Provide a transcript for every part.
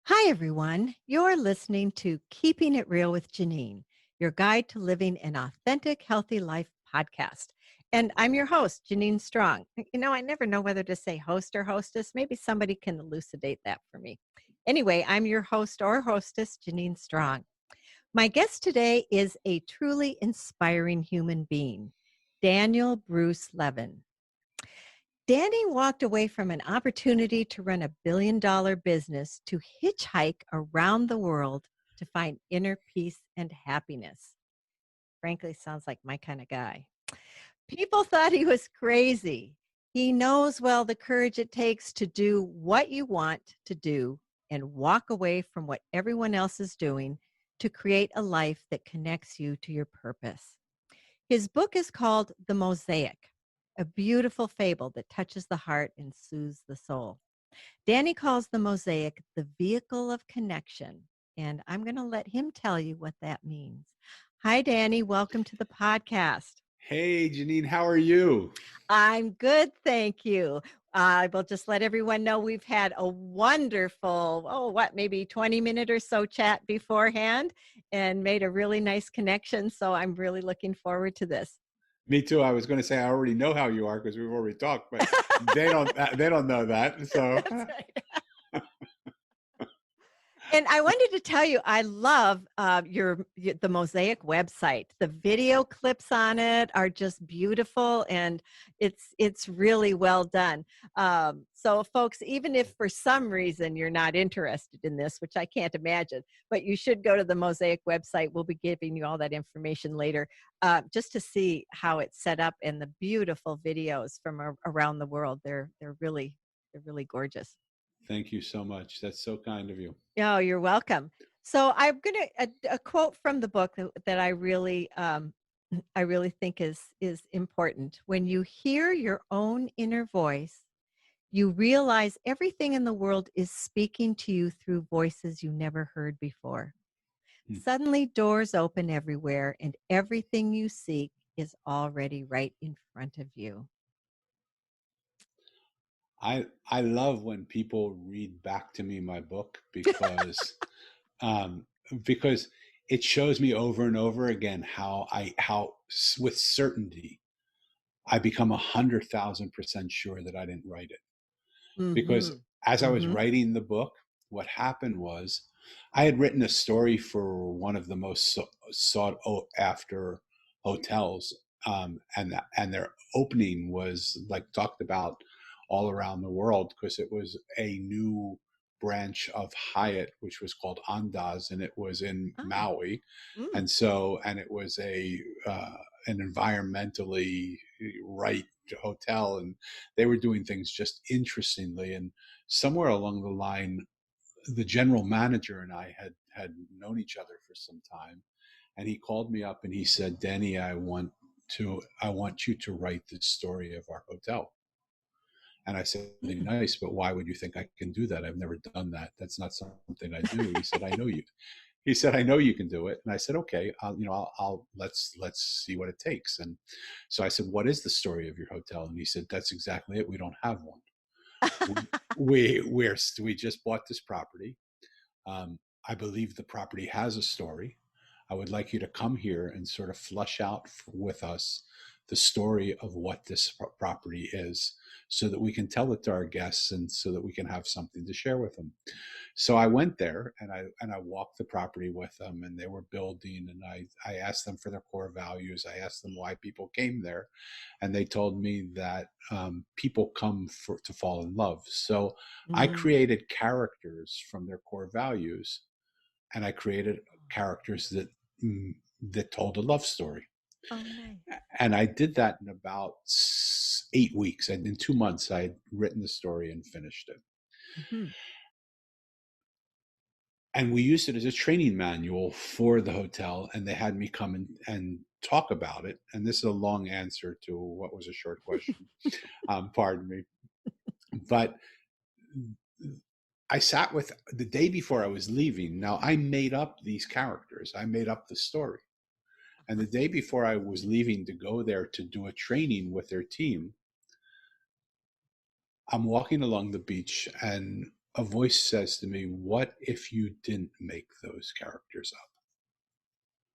Hi, everyone. You're listening to Keeping It Real with Janine, your guide to living an authentic, healthy life podcast. And I'm your host, Janine Strong. I never know whether to say host or hostess. Maybe somebody can elucidate that for me. Anyway, I'm your host or hostess, Janine Strong. My guest today is a truly inspiring human being, Daniel Bruce Levin. Danny walked away from an opportunity to run a $1 billion business to hitchhike around the world to find inner peace and happiness. Frankly, sounds like my kind of guy. People thought he was crazy. He knows well the courage it takes to do what you want to do and walk away from what everyone else is doing to create a life that connects you to your purpose. His book is called The Mosaic, a beautiful fable that touches the heart and soothes the soul. Danny calls the mosaic the vehicle of connection, and I'm going to let him tell you what that means. Hi, Danny. Welcome to the podcast. Hey, Janine, how are you? I'm good, thank you. I will just let everyone know we've had a wonderful, maybe 20-minute or so chat beforehand and made a really nice connection. So I'm really looking forward to this. Me too. I was going to say I already know how you are because we've already talked, but they don't. They don't know that. So, That's right. And I wanted to tell you, I love the Mosaic website. The video clips on it are just beautiful, and it's really well done. So, folks, even if for some reason you're not interested in this, which I can't imagine, but you should go to the Mosaic website. We'll be giving you all that information later, just to see how it's set up and the beautiful videos from around the world. They're really gorgeous. thank you so much. That's so kind of you. Oh, you're welcome. So I'm gonna a quote from the book that I really think is important. When you hear your own inner voice, you realize everything in the world is speaking to you through voices you never heard before. Hmm. Suddenly doors open everywhere and everything you seek is already right in front of you. I love when people read back to me my book um, because it shows me over and over again how with certainty I become 100,000% sure that I didn't write it. Because Mhm. as I was Mhm. writing the book, what happened was I had written a story for one of the most sought after hotels, and their opening was like talked about all around the world because it was a new branch of Hyatt, which was called Andaz, and it was in Oh. Maui, Mm. and it was an environmentally right hotel, and they were doing things just interestingly. And somewhere along the line, the general manager and I had known each other for some time, and he called me up and he said, "Danny, I want you to write the story of our hotel." And I said, "Really Mm. nice, but why would you think I can do that? I've never done that. That's not something I do." He said, "I know you." He said, "I know you can do it." And I said, "Okay, I'll let's see what it takes." And so I said, "What is the story of your hotel?" And he said, "That's exactly it. We don't have one. We just bought this property. I believe the property has a story. I would like you to come here and sort of flush out with us the story of what this property is so that we can tell it to our guests and so that we can have something to share with them." So I went there and I walked the property with them, and they were building, and I asked them for their core values. I asked them why people came there, and they told me that people come to fall in love. So I Mm. created characters from their core values, and I created characters that told a love story. Oh, nice. And I did that in about 8 weeks. And in 2 months, I had written the story and finished it. Mhm. And we used it as a training manual for the hotel. And they had me come and talk about it. And this is a long answer to what was a short question. Pardon me. But I sat with the day before I was leaving. Now, I made up these characters, I made up the story. And the day before I was leaving to go there to do a training with their team, I'm walking along the beach, and a voice says to me, "What if you didn't make those characters up?"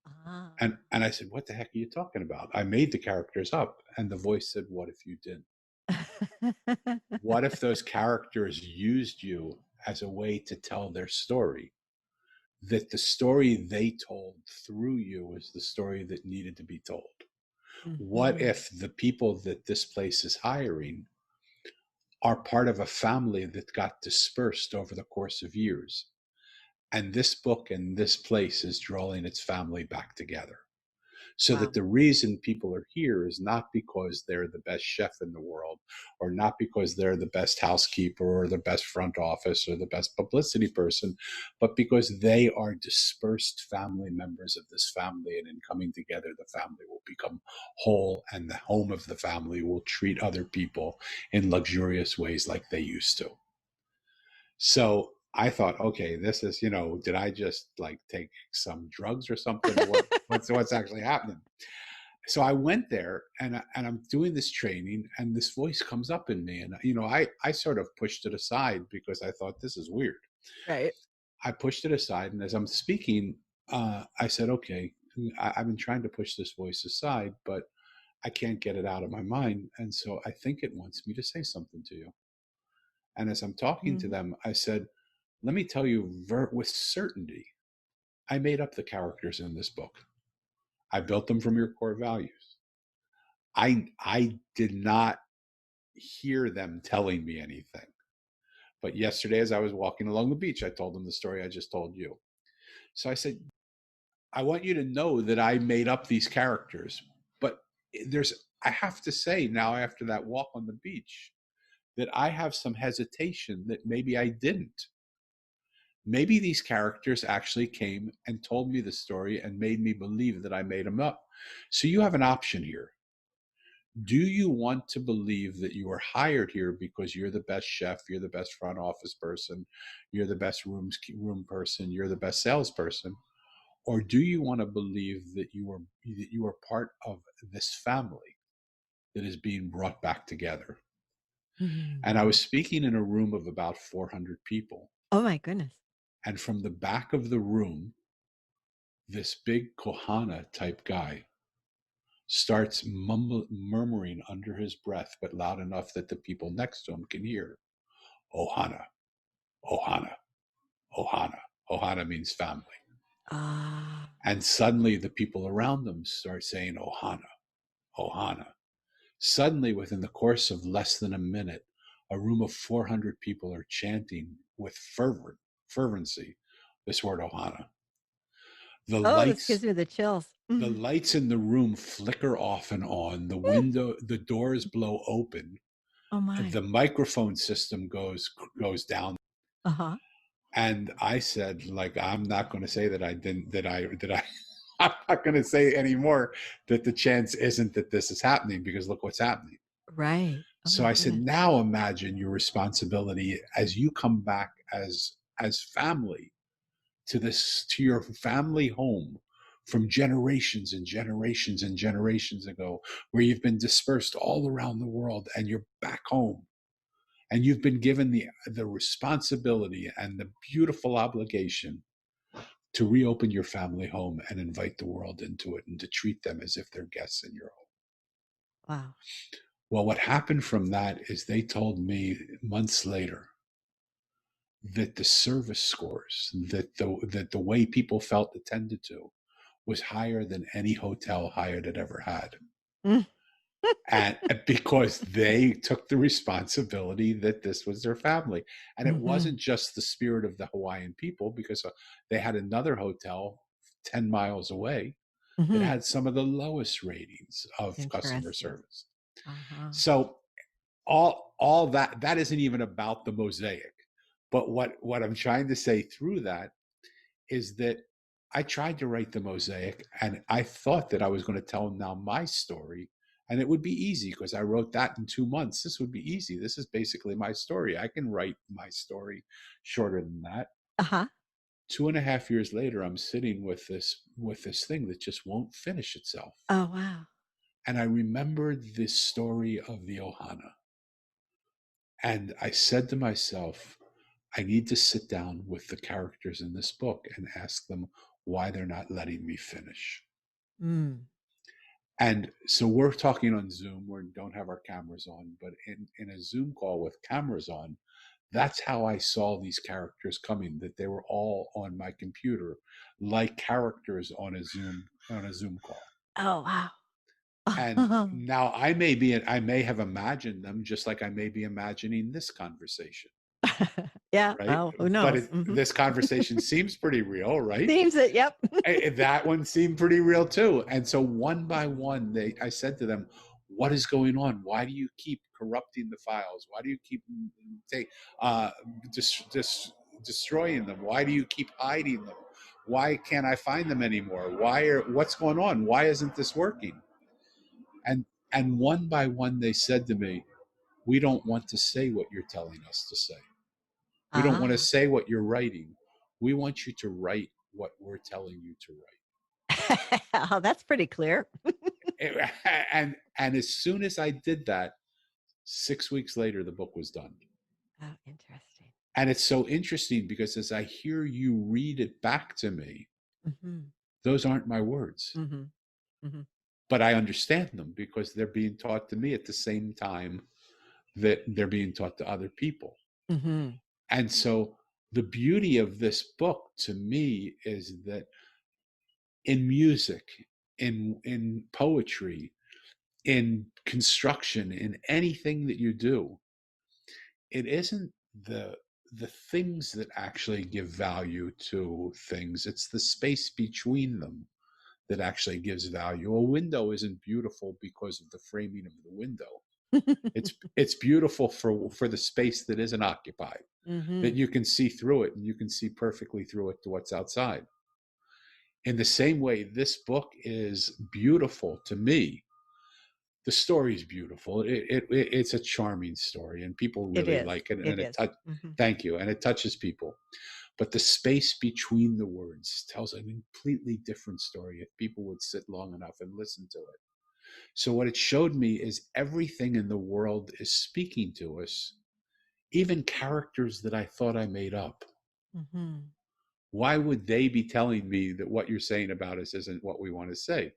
Ah. And I said, "What the heck are you talking about? I made the characters up." And the voice said, "What if you didn't? What if those characters used you as a way to tell their story? That the story they told through you was the story that needed to be told. What Mhm. if the people that this place is hiring are part of a family that got dispersed over the course of years? And this book and this place is drawing its family back together. So that Wow. the reason people are here is not because they're the best chef in the world, or not because they're the best housekeeper or the best front office or the best publicity person, but because they are dispersed family members of this family. And in coming together, the family will become whole, and the home of the family will treat other people in luxurious ways like they used to. So I thought, okay, this is, did I just like take some drugs or something, or what's actually happening? So I went there, and I'm doing this training, and this voice comes up in me, and I sort of pushed it aside because I thought, this is weird. Right. I pushed it aside, and as I'm speaking, I said, okay, I've been trying to push this voice aside, but I can't get it out of my mind, and so I think it wants me to say something to you. And as I'm talking to Mhm. them, I said, let me tell you with certainty, I made up the characters in this book. I built them from your core values. I did not hear them telling me anything. But yesterday, as I was walking along the beach, I told them the story I just told you. So I said, I want you to know that I made up these characters. But I have to say now, after that walk on the beach, that I have some hesitation that maybe I didn't. Maybe these characters actually came and told me the story and made me believe that I made them up. So you have an option here. Do you want to believe that you were hired here because you're the best chef, you're the best front office person, you're the best room person, you're the best salesperson? Or do you want to believe that you are part of this family that is being brought back together? Mhm. And I was speaking in a room of about 400 people. Oh my goodness. And from the back of the room, this big Kohana type guy starts murmuring under his breath, but loud enough that the people next to him can hear, Ohana, Ohana, Ohana. Ohana means family. Ah. And suddenly the people around them start saying, Ohana, Ohana. Suddenly, within the course of less than a minute, a room of 400 people are chanting with fervency this word Ohana. The Oh, this lights gives me the chills. the Mhm. lights in the room flicker off and on. The doors blow open. Oh my. The microphone system goes down. Uh-huh. And I said, like, I'm not going to say that I didn't, that I, I'm not going to say anymore that the chance isn't that this is happening, because look what's happening. Right. Oh So my I said, goodness. now imagine your responsibility as you come back as family to your family home from generations and generations and generations ago, where you've been dispersed all around the world, and you're back home, and you've been given the responsibility and the beautiful obligation to reopen your family home and invite the world into it, and to treat them as if they're guests in your home. Wow. Well, what happened from that is they told me months later that the service scores, that the way people felt attended to, was higher than any hotel Hyatt had ever had. Mm. And because they took the responsibility that this was their family. And it Mhm. wasn't just the spirit of the Hawaiian people, because they had another hotel 10 miles away that Mhm. had some of the lowest ratings of customer Interesting. service. Uh-huh. So all that isn't even about the mosaic. But what I'm trying to say through that is that I tried to write the mosaic, and I thought that I was going to tell now my story, and it would be easy because I wrote that in 2 months. This would be easy. This is basically my story. I can write my story shorter than that. Uh-huh. 2.5 years later, I'm sitting with this thing that just won't finish itself. Oh, wow. And I remembered this story of the Ohana. And I said to myself, I need to sit down with the characters in this book and ask them why they're not letting me finish. Mm. And so we're talking on Zoom. We don't have our cameras on, but in a Zoom call with cameras on, that's how I saw these characters coming, that they were all on my computer, like characters on a Zoom call. Oh, wow. And now I may have imagined them just like I may be imagining this conversation, Yeah. right? Oh, who But knows? Mhm. this conversation seems pretty real, right? Seems it. Yep. That one seemed pretty real too. And so one by one, I said to them, "What is going on? Why do you keep corrupting the files? Why do you keep take, uh, destroying them? Why do you keep hiding them? Why can't I find them anymore? What's going on? Why isn't this working?" And one by one, they said to me, "We don't want to say what you're telling us to say. We don't want to Ah. say what you're writing. We want you to write what we're telling you to write." Oh, that's pretty clear. And as soon as I did that, 6 weeks later, the book was done. Oh, interesting. And it's so interesting because as I hear you read it back to me, Mhm. those aren't my words, Mhm. Mhm. but I understand them because they're being taught to me at the same time that they're being taught to other people. Mhm. And so the beauty of this book to me is that in music, in poetry, in construction, in anything that you do, it isn't the things that actually give value to things. It's the space between them that actually gives value. A window isn't beautiful because of the framing of the window. It's beautiful for the space that isn't occupied, that Mhm. you can see through it and you can see perfectly through it to what's outside. In the same way, this book is beautiful to me. The story is beautiful. It's a charming story, and people It really is. like it. It And is. Mhm. thank you, and it touches people. But the space between the words tells a completely different story if people would sit long enough and listen to it. So what it showed me is everything in the world is speaking to us, even characters that I thought I made up. Mhm. Why would they be telling me that what you're saying about us isn't what we want to say?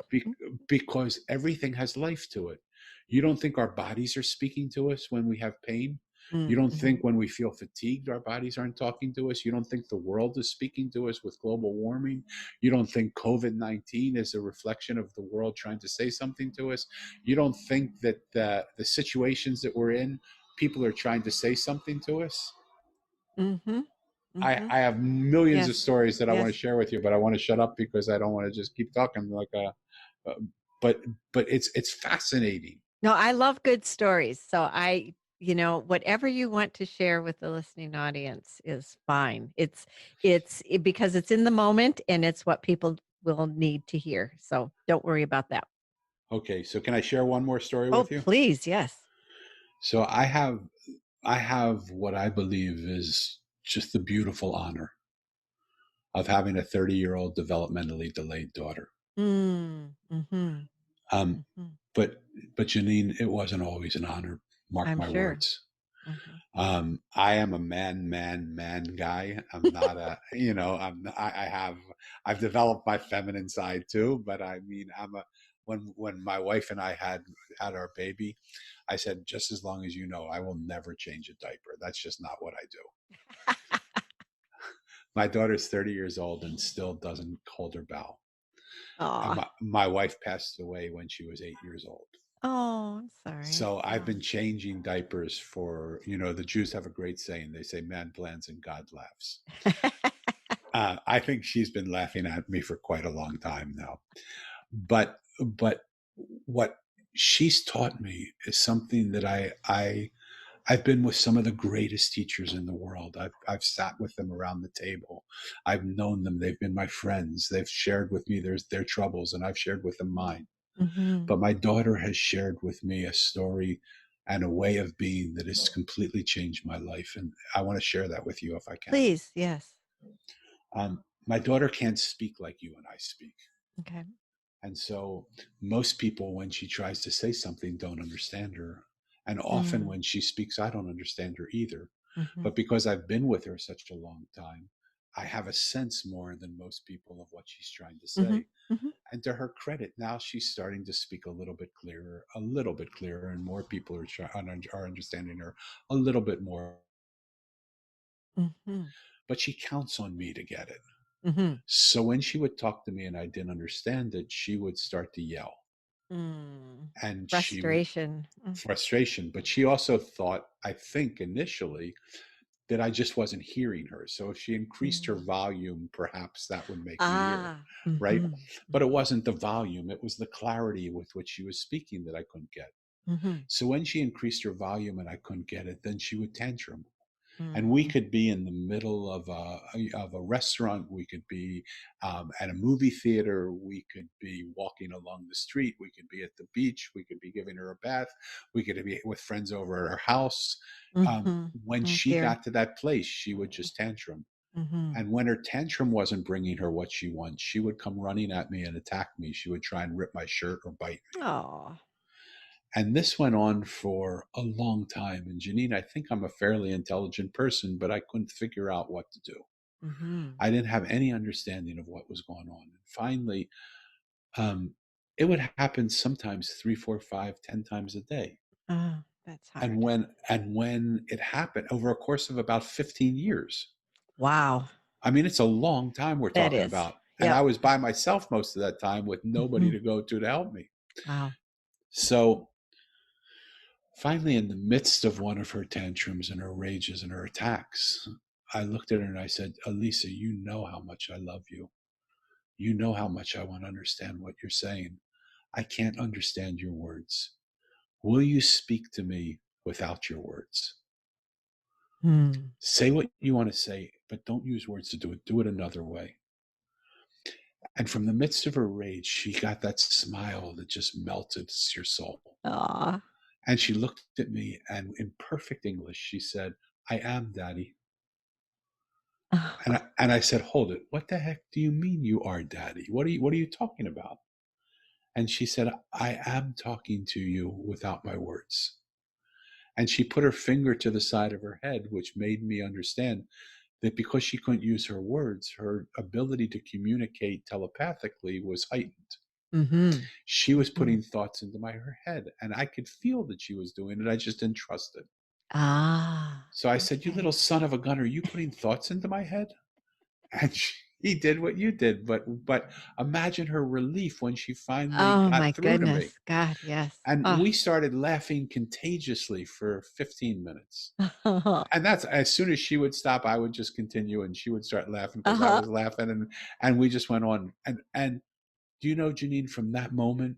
Be- because everything has life to it. You don't think our bodies are speaking to us when we have pain? You Mm, don't mhm. think when we feel fatigued, our bodies aren't talking to us? You don't think the world is speaking to us with global warming? You don't think COVID-19 is a reflection of the world trying to say something to us? You don't think that the situations that we're in, people are trying to say something to us? Mhm. Mhm. I have millions of Yes. stories that I want to Yes. share with you, but I want to shut up because I don't want to just keep talking like a. Uh, but it's fascinating. No, I love good stories. So whatever you want to share with the listening audience is fine. Because it's in the moment and it's what people will need to hear. So don't worry about that. Okay, so can I share one more story Oh, with you? please. Yes. So I have what I believe is just the beautiful honor of having a 30-year-old developmentally delayed daughter. Mm, mhm, Um, mhm. but Janine, it wasn't always an honor. Mark I'm my sure. words. Mhm. I am a man guy. I'm not a, I've developed my feminine side too, but I mean, when my wife and I had our baby, I said, just as long as you know, I will never change a diaper. That's just not what I do. My daughter's 30 years old and still doesn't hold her bowel. And Aw. my wife passed away when she was 8 years old. Oh, I'm sorry. So I've Oh. been changing diapers for, the Jews have a great saying. They say, man plans and God laughs. I think she's been laughing at me for quite a long time now. But what she's taught me is something that I've been with some of the greatest teachers in the world. I've sat with them around the table. I've known them. They've been my friends. They've shared with me their troubles, and I've shared with them mine. Mhm. But my daughter has shared with me a story and a way of being that has completely changed my life, and I want to share that with you if I can. Please, yes. My daughter can't speak like you and I speak. Okay. And so most people, when she tries to say something, don't understand her. And often Mm. when she speaks, I don't understand her either. Mhm. But because I've been with her such a long time, I have a sense more than most people of what she's trying to Mhm. say. Mhm. And to her credit, now she's starting to speak a little bit clearer, and more people are understanding her a little bit more. Mhm. But she counts on me to get it. Mhm. So when she would talk to me and I didn't understand it, she would start to yell, Mm. and she would Frustration. Mm. frustration. But she also thought, I think initially, that I just wasn't hearing her. So if she increased her Mm. volume, perhaps that would make me hear, Ah. right? Mhm. But it Mhm. wasn't the volume, it was the clarity with which she was speaking that I couldn't get. Mhm. So when she increased her volume and I couldn't get it, then she would tantrum. And we Mm. could be in the middle of a restaurant. We could be at a movie theater. We could be walking along the street. We could be at the beach. We could be giving her a bath. We could be with friends over at her house. Mhm. When Oh, she dear. got to that place, she would just tantrum. Mhm. And when her tantrum wasn't bringing her what she wants, she would come running at me and attack me. She would try and rip my shirt or bite me. Aw. And this went on for a long time. And Janine, I think I'm a fairly intelligent person, but I couldn't figure out what to do. Mhm. I didn't have any understanding of what was going on. And finally, um, it would happen sometimes three, four, five, 10 times a day. Oh, that's And hard. when it happened over a course of about 15 years, Wow. I mean, it's a long time we're That talking is. about. And I Yep. was by myself most of that time with nobody Mhm. to go to help me. Wow. So finally, in the midst of one of her tantrums and her rages and her attacks, I looked at her and I said, Elisa, you know how much I love you. You know how much I want to understand what you're saying. I can't understand your words. Will you speak to me without your words? Mm. Say what you want to say, but don't use words to do it. Do it another way. And from the midst of her rage, she got that smile that just melted your soul. Aw. And she looked at me and in perfect English, she said, I am daddy. And I said, hold it. What the heck do you mean you are daddy? What are you talking about? And she said, I am talking to you without my words. And she put her finger to the side of her head, which made me understand that because she couldn't use her words, her ability to communicate telepathically was heightened. Mhm. She was Mhm. putting thoughts into her head, and I could feel that she was doing it. I just didn't trust it. Ah, So I said, you little okay. son of a gun, are you putting thoughts into my head? And he did what you did, but imagine her relief when she finally Oh my got through to me. goodness. God, yes. And Oh. we started laughing contagiously for 15 minutes. And that's as soon as she would stop, I would just continue and she would start laughing because I Uh-huh. was laughing and we just went on. And do you know, Janine, from that moment,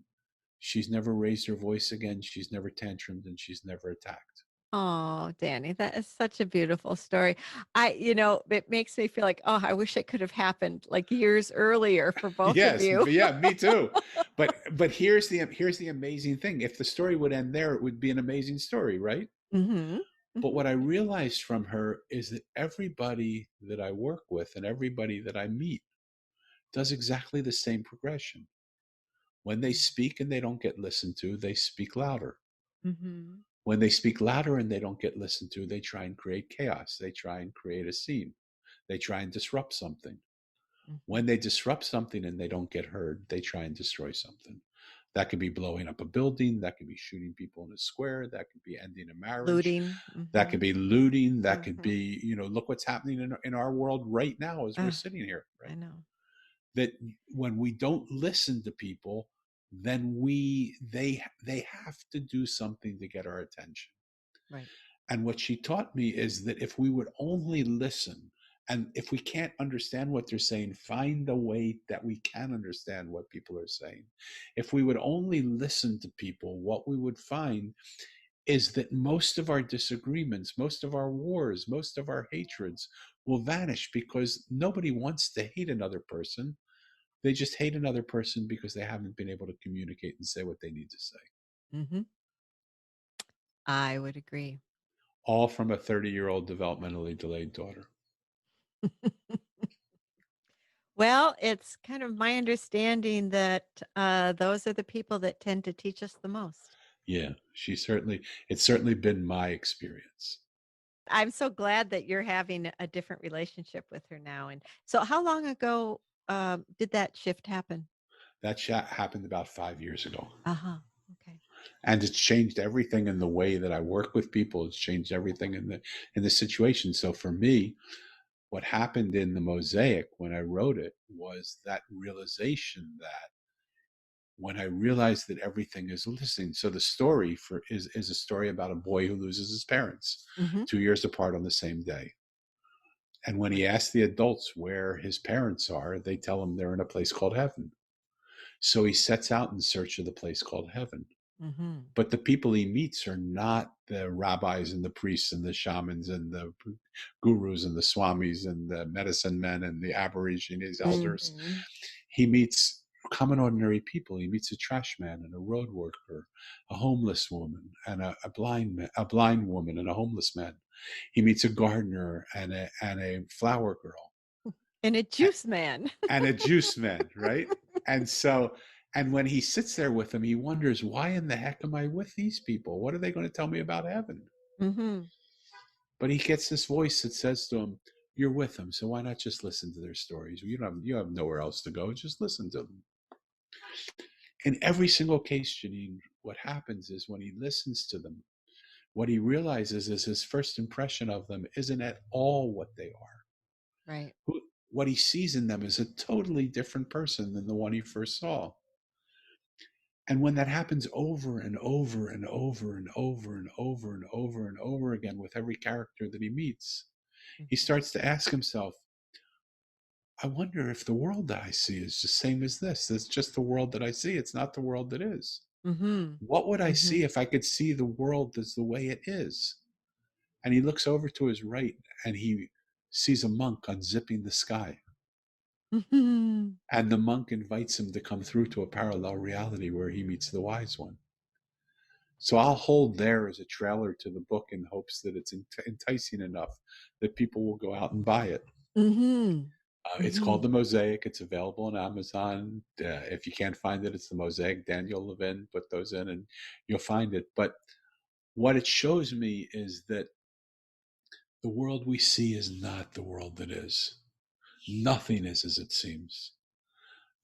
she's never raised her voice again, she's never tantrumed, and she's never attacked. Oh, Danny, that is such a beautiful story. It makes me feel like, oh, I wish it could have happened like years earlier for both of Yes, you. yeah, me too. But here's the amazing thing. If the story would end there, it would be an amazing story, right? Mhm. But Mhm. what I realized from her is that everybody that I work with and everybody that I meet does exactly the same progression. When they speak and they don't get listened to, they speak louder. Mhm. When they speak louder and they don't get listened to, they try and create chaos. They try and create a scene. They try and disrupt something. When Mhm. they disrupt something and they don't get heard, they try and destroy something. That could be blowing up a building. That could be shooting people in a square. That could be ending a marriage. Looting. That could Mhm. be looting. That could Mhm. be, look what's happening in our world right now as we're Ah, sitting here, I right? know. That when we don't listen to people, then they have to do something to get our attention. Right. And what she taught me is that if we would only listen, and if we can't understand what they're saying, find a way that we can understand what people are saying. If we would only listen to people, what we would find is that most of our disagreements, most of our wars, most of our hatreds will vanish because nobody wants to hate another person. They just hate another person because they haven't been able to communicate and say what they need to say. Mhm. I would agree. All from a 30-year-old developmentally delayed daughter. Well, it's kind of my understanding that, those are the people that tend to teach us the most. Yeah, it's certainly been my experience. I'm so glad that you're having a different relationship with her now. And so, how long ago did that shift happen? That chat happened about 5 years ago. Uh huh. Okay. And it's changed everything in the way that I work with people. It's changed everything in the situation. So for me, what happened in the Mosaic when I wrote it was that realization that when I realized that everything is listening. So the story is a story about a boy who loses his parents Mm-hmm. 2 years apart on the same day. And when he Right. asks the adults where his parents are, they tell him they're in a place called heaven. So he sets out in search of the place called heaven. Mm-hmm. But the people he meets are not the rabbis and the priests and the shamans and the gurus and the swamis and the medicine men and the aborigines elders. Mm-hmm. He meets common ordinary people. He meets a trash man and a road worker, a homeless woman and a blind woman and a homeless man. He meets a gardener and a flower girl And a juice man. and a juice man, right? And so, and when he sits there with them, he wonders, why in the heck am I with these people? What are they going to tell me about heaven? Mm-hmm. But he gets this voice that says to him, "You're with them, so why not just listen to their stories? You have nowhere else to go. Just listen to them." In every single case, Janine, what happens is when he listens to them, what he realizes is his first impression of them isn't at all what they are. Right. What he sees in them is a totally different person than the one he first saw. And when that happens over and over and over and over and over and over and over again with every character that he meets, he Mm-hmm. starts to ask himself, I wonder if the world that I see is the same as this. It's just the world that I see. It's not the world that is. Mm-hmm. What would I Mm-hmm. see if I could see the world as the way it is? And he looks over to his right and he sees a monk unzipping the sky. Mm-hmm. And the monk invites him to come through to a parallel reality where he meets the wise one. So I'll hold there as a trailer to the book in hopes that it's enticing enough that people will go out and buy it. Mm-hmm. It's Mm-hmm. called The Mosaic. It's available on Amazon. If you can't find it, it's The Mosaic. Daniel Levin put those in and you'll find it. But what it shows me is that the world we see is not the world that is. Nothing is as it seems.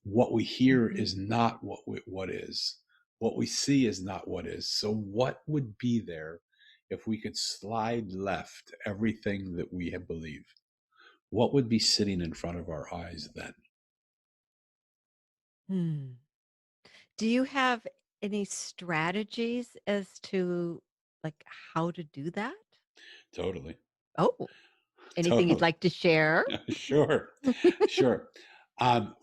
What we hear Mm-hmm. is not what is. What we see is not what is. So what would be there if we could slide left everything that we have believed? What would be sitting in front of our eyes then? Hmm. Do you have any strategies as to like how to do that? Totally. Oh, anything you'd Totally. like to share? Sure. Sure.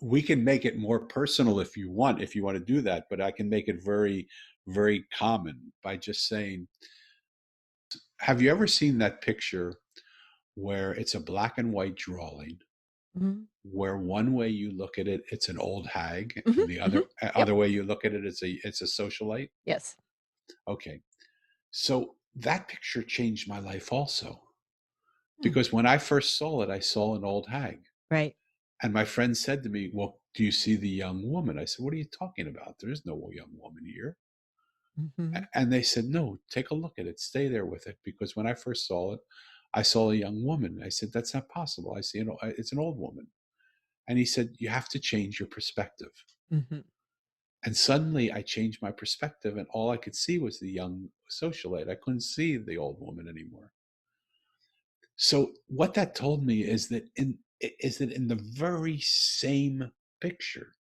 We can make it more personal if you want to do that, but I can make it very, very common by just saying, have you ever seen that picture where it's a black and white drawing, Mhm. where one way you look at it, it's an old hag, Mhm, and the mhm. Yep. other way you look at it, it's a socialite? Yes. Okay. So that picture changed my life also. Hmm. Because when I first saw it, I saw an old hag. Right. And my friend said to me, "Well, do you see the young woman?" I said, "What are you talking about? There is no young woman here." Mhm. And they said, "No, take a look at it. Stay there with it." Because when I first saw it, I saw a young woman. I said, "That's not possible. I see it's an old woman." And he said, "You have to change your perspective." Mhm. And suddenly I changed my perspective, and all I could see was the young socialite. I couldn't see the old woman anymore. So what that told me is that in the very same picture,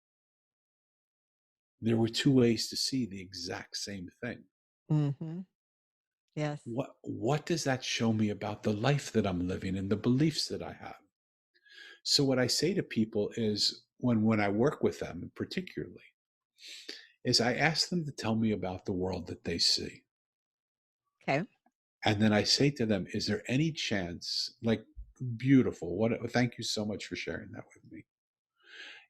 there were two ways to see the exact same thing. Mhm. Yes. What does that show me about the life that I'm living and the beliefs that I have? So what I say to people is when I work with them particularly is I ask them to tell me about the world that they see. Okay. And then I say to them, is there any chance, like, beautiful, thank you so much for sharing that with me.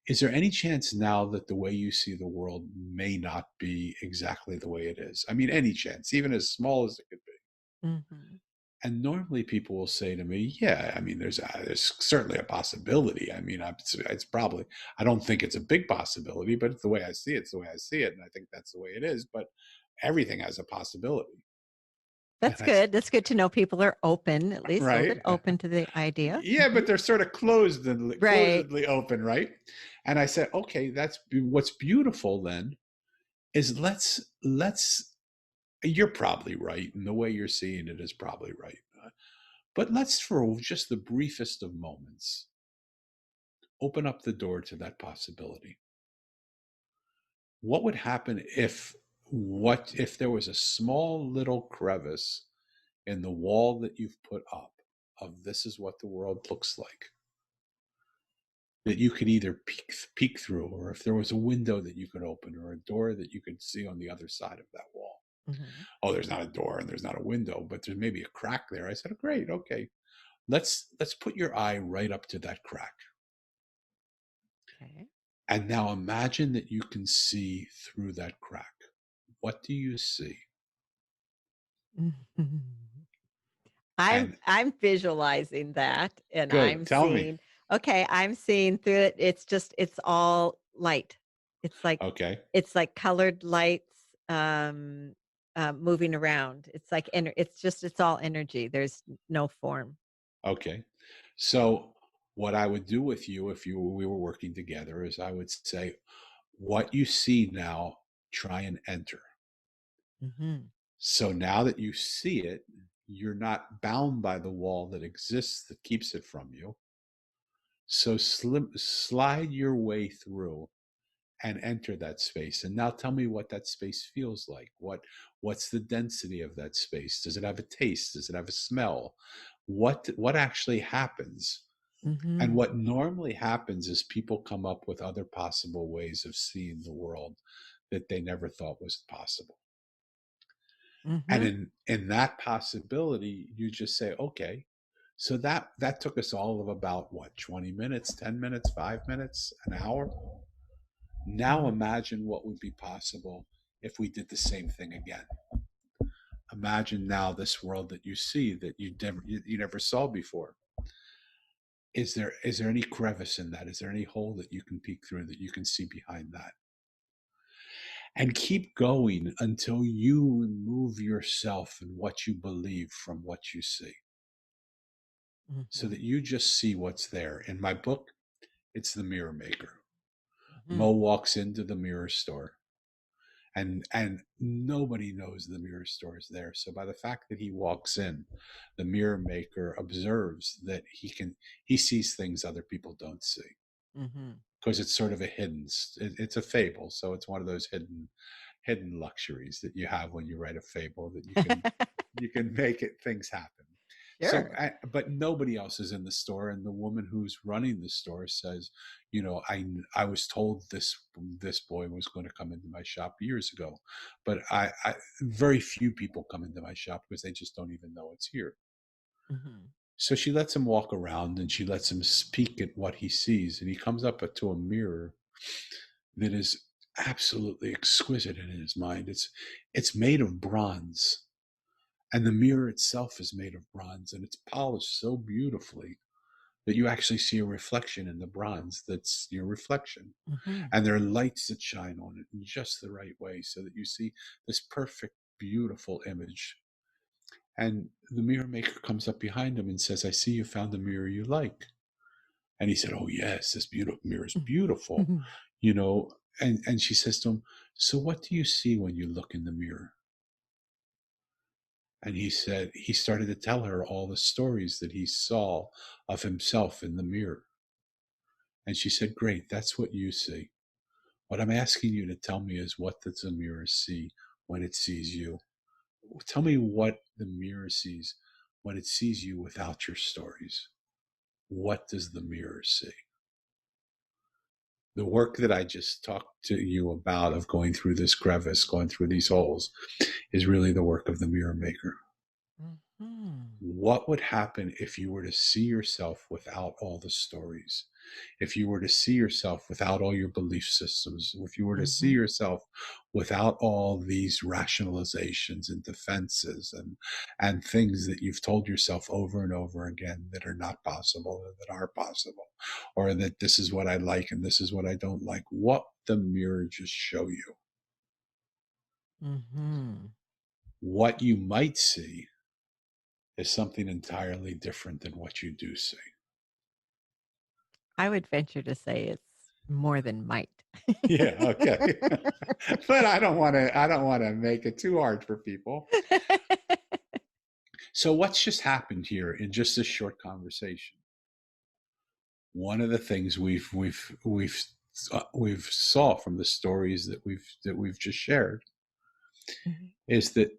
Is there any chance now that the way you see the world may not be exactly the way it is? I mean, any chance, even as small as it could be. Mhm. And normally people will say to me, yeah, I mean, there's certainly a possibility. I mean, it's probably, I don't think it's a big possibility, but it's the way I see it. It's the way I see it. And I think that's the way it is. But everything has a possibility. That's And I said, good. That's good to know people are open, at least a little right? bit open to the idea. Yeah, but they're sort of Right. closedly open, right? And I said, okay, what's beautiful then is let's you're probably right, and the way you're seeing it is probably right. But let's, for just the briefest of moments, open up the door to that possibility. What would happen if there was a small little crevice in the wall that you've put up of this is what the world looks like, that you could either peek through, or if there was a window that you could open, or a door that you could see on the other side of that wall. Mhm. Oh, there's not a door and there's not a window, but there's maybe a crack there. I said, oh, great, okay. Let's put your eye right up to that crack. Okay. And now imagine that you can see through that crack. What do you see? And I'm visualizing that, and I'm good, tell me. seeing okay, I'm seeing through it, it's all light. It's like Okay, it's like colored lights, moving around. It's like it's all energy. There's no form. okay. So what I would do with you if we were working together is I would say, what you see now, try and enter. Mhm. So now that you see it, you're not bound by the wall that exists that keeps it from you. So slide your way through and enter that space. And now tell me what that space feels like. What's the density of that space? Does it have a taste? Does it have a smell? What actually happens? And Mhm. what normally happens is people come up with other possible ways of seeing the world that they never thought was possible. And Mhm. in that possibility, you just say, okay, so that took us all of about what, 20 minutes, 10 minutes, 5 minutes, an hour. Now Mhm. imagine what would be possible if we did the same thing again. Imagine now this world that you see that you never saw before. Is there any crevice in that? Is there any hole that you can peek through that you can see behind that? And keep going until you remove yourself and what you believe from what you see, so that Mhm. you just see what's there. In my book, it's the mirror maker. Mo Mhm. walks into the mirror store, and nobody knows the mirror store is there. So by the fact that he walks in, the mirror maker observes that he sees things other people don't see, Mhm. because it's sort of it's a fable, so it's one of those hidden luxuries that you have when you write a fable, that you can make it things happen. So Sure. but nobody else is in the store, and the woman who's running the store says, I was told this boy was going to come into my shop years ago, but I very few people come into my shop because they just don't even know it's here. Mhm. So she lets him walk around, and she lets him speak at what he sees, and he comes up to a mirror that is absolutely exquisite in his mind. It's made of bronze, and the mirror itself is made of bronze, and it's polished so beautifully that you actually see a reflection in the bronze that's your reflection. Mhm. And there are lights that shine on it in just the right way so that you see this perfect, beautiful image. And the mirror maker comes up behind him and says, I see you found a mirror you like. And he said, oh, yes, this beautiful mirror is beautiful. Mhm. You know, and she says to him, so what do you see when you look in the mirror? And he started to tell her all the stories that he saw of himself in the mirror. And she said, great, that's what you see. What I'm asking you to tell me is, what does the mirror see when it sees you? Tell me what the mirror sees when it sees you without your stories. What does the mirror see? The work that I just talked to you about, of going through this crevice, going through these holes, is really the work of the mirror maker. Mhm. What would happen if you were to see yourself without all the stories? If you were to see yourself without all your belief systems? If you were to see Mhm. yourself without all these rationalizations and defenses and things that you've told yourself over and over again that are not possible, or that are possible, or that this is what I like and this is what I don't like? What the mirror just show you? Mhm. What you might see is something entirely different than what you do see. I would venture to say it's more than might. Yeah, okay. But I don't want to make it too hard for people. So what's just happened here in just this short conversation? One of the things we've saw from the stories that we've just shared Mhm. is that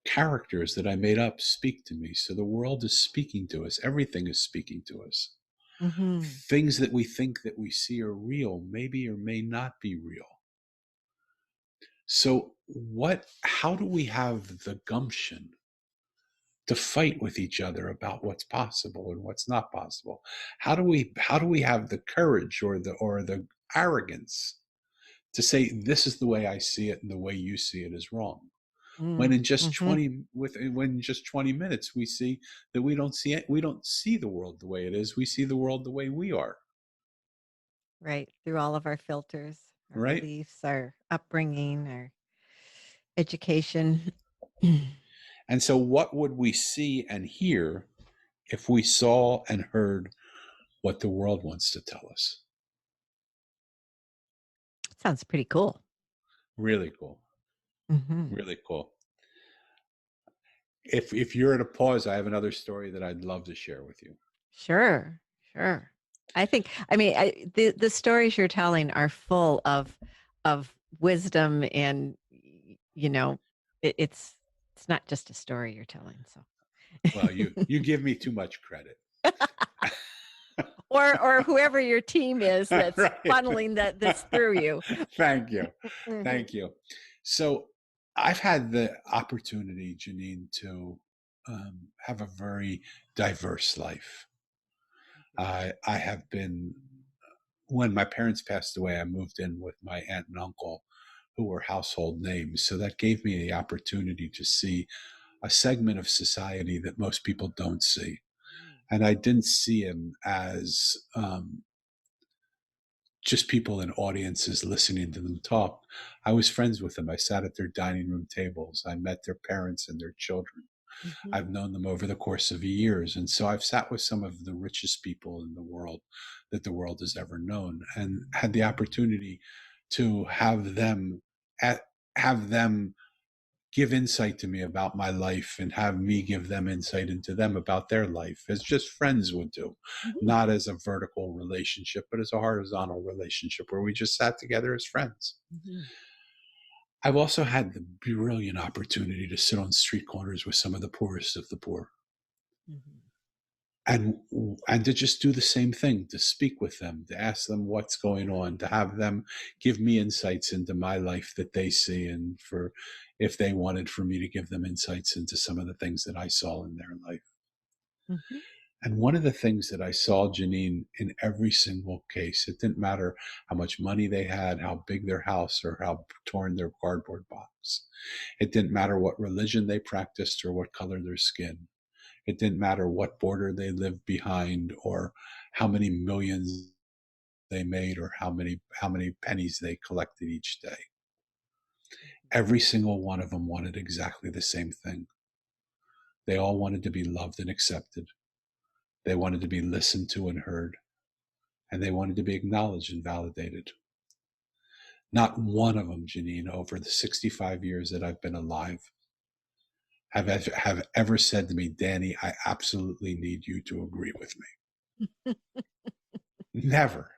characters that I made up speak to me. So the world is speaking to us. Everything is speaking to us. Mhm. Things that we think that we see are real, maybe or may not be real. So how do we have the gumption to fight with each other about what's possible and what's not possible? How do we have the courage or the arrogance to say this is the way I see it and the way you see it is wrong? When Mm. in just Mhm. 20 minutes we see that we don't see the world the way it is. We see the world the way we are, Right. Through all of our filters, our right? beliefs, our upbringing, our education. And so what would we see and hear if we saw and heard what the world wants to tell us? Sounds pretty cool. Really cool. Mhm. Really cool. If you're at a pause, I have another story that I'd love to share with you. Sure, sure. I mean, the stories you're telling are full of wisdom and it's not just a story you're telling, so. Well, you give me too much credit. Or whoever your team is that's Right. funneling this through you. Thank you. Mhm. Thank you. So I've had the opportunity, Janine, to have a very diverse life. I have been, when my parents passed away, I moved in with my aunt and uncle who were household names. So that gave me the opportunity to see a segment of society that most people don't see. And I didn't see him as just people in audiences listening to them talk. I was friends with them. I sat at their dining room tables. I met their parents and their children. Mhm. I've known them over the course of years. And so I've sat with some of the richest people in the world that the world has ever known and had the opportunity to have them give insight to me about my life and have me give them insight into them about their life as just friends would do, Mhm. not as a vertical relationship, but as a horizontal relationship where we just sat together as friends. Mhm. I've also had the brilliant opportunity to sit on street corners with some of the poorest of the poor Mhm. and and to just do the same thing, to speak with them, to ask them what's going on, to have them give me insights into my life that they see, and for if they wanted for me to give them insights into some of the things that I saw in their life. Mhm. And one of the things that I saw, Janine, in every single case, it didn't matter how much money they had, how big their house, or how torn their cardboard box. It didn't matter what religion they practiced or what color their skin. It didn't matter what border they lived behind or how many millions they made or how many pennies they collected each day. Every single one of them wanted exactly the same thing. They all wanted to be loved and accepted. They wanted to be listened to and heard, and they wanted to be acknowledged and validated. Not one of them, Janine, over the 65 years that I've been alive, have ever said to me, Danny, I absolutely need you to agree with me. Never.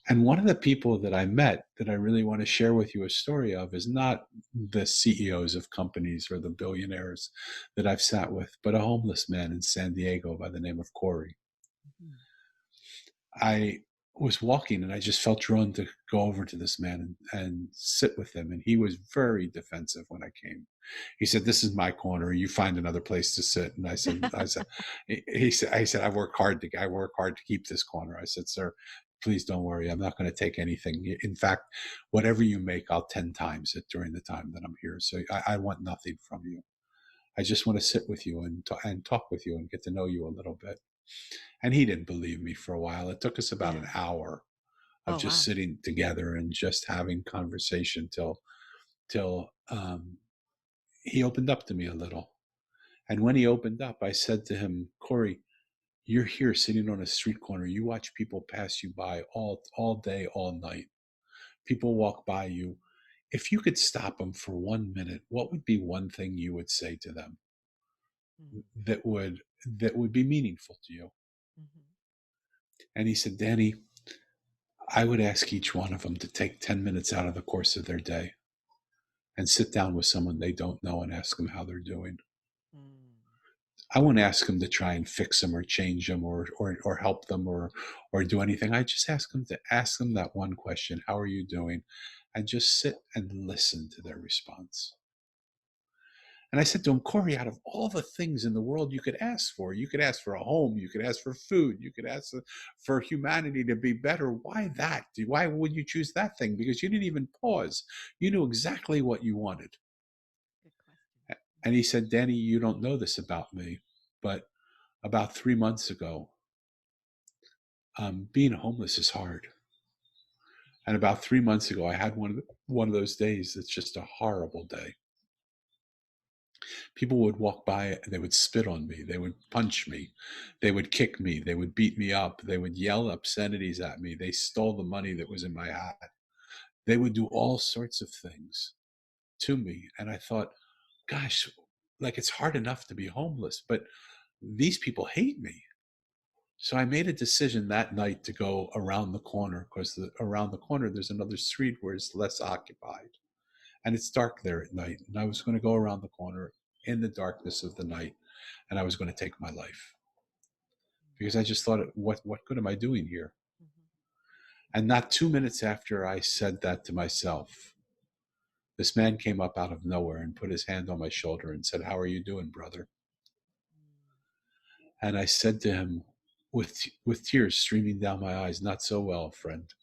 And one of the people that I met that I really want to share with you a story of is not the CEOs of companies or the billionaires that I've sat with, but a homeless man in San Diego by the name of Corey. Mhm. I was walking and I just felt drawn to go over to this man and sit with him. And he was very defensive when I came. He said, "This is my corner. You find another place to sit." And I said, I work hard to keep this corner. I said, "Sir, please don't worry. I'm not going to take anything. In fact, whatever you make, I'll 10 times it during the time that I'm here. So I want nothing from you. I just want to sit with you and talk with you and get to know you a little bit." And he didn't believe me for a while. It took us about an Yeah. hour of Oh, just wow. sitting together and just having conversation till he opened up to me a little. And when he opened up, I said to him, Corey, you're here sitting on a street corner. You watch people pass you by all day, all night. People walk by you. If you could stop them for 1 minute, what would be one thing you would say to them Mm. that would be meaningful to you? Mhm. And he said, Danny, I would ask each one of them to take 10 minutes out of the course of their day and sit down with someone they don't know and ask them how they're doing. Mm. I won't ask them to try and fix them or change them or help them or do anything. I just ask them to ask them that one question, how are you doing? And just sit and listen to their response. And I said to him, Corey, out of all the things in the world you could ask for, you could ask for a home, you could ask for food, you could ask for humanity to be better. Why that? Why would you choose that thing? Because you didn't even pause. You knew exactly what you wanted. Good question. And he said, Danny, you don't know this about me, but about 3 months ago, being homeless is hard. And about 3 months ago, I had one of those days that's just a horrible day. People would walk by and they would spit on me. They would punch me. They would kick me. They would beat me up. They would yell obscenities at me. They stole the money that was in my hat. They would do all sorts of things to me. And I thought, gosh, like it's hard enough to be homeless, but these people hate me. So I made a decision that night to go around the corner because around the corner there's another street where it's less occupied. And it's dark there at night. And I was going to go around the corner in the darkness of the night and I was going to take my life because I just thought, what good am I doing here? Mhm. And not 2 minutes after I said that to myself, this man came up out of nowhere and put his hand on my shoulder and said, how are you doing, brother? And I said to him with tears streaming down my eyes, not so well, friend.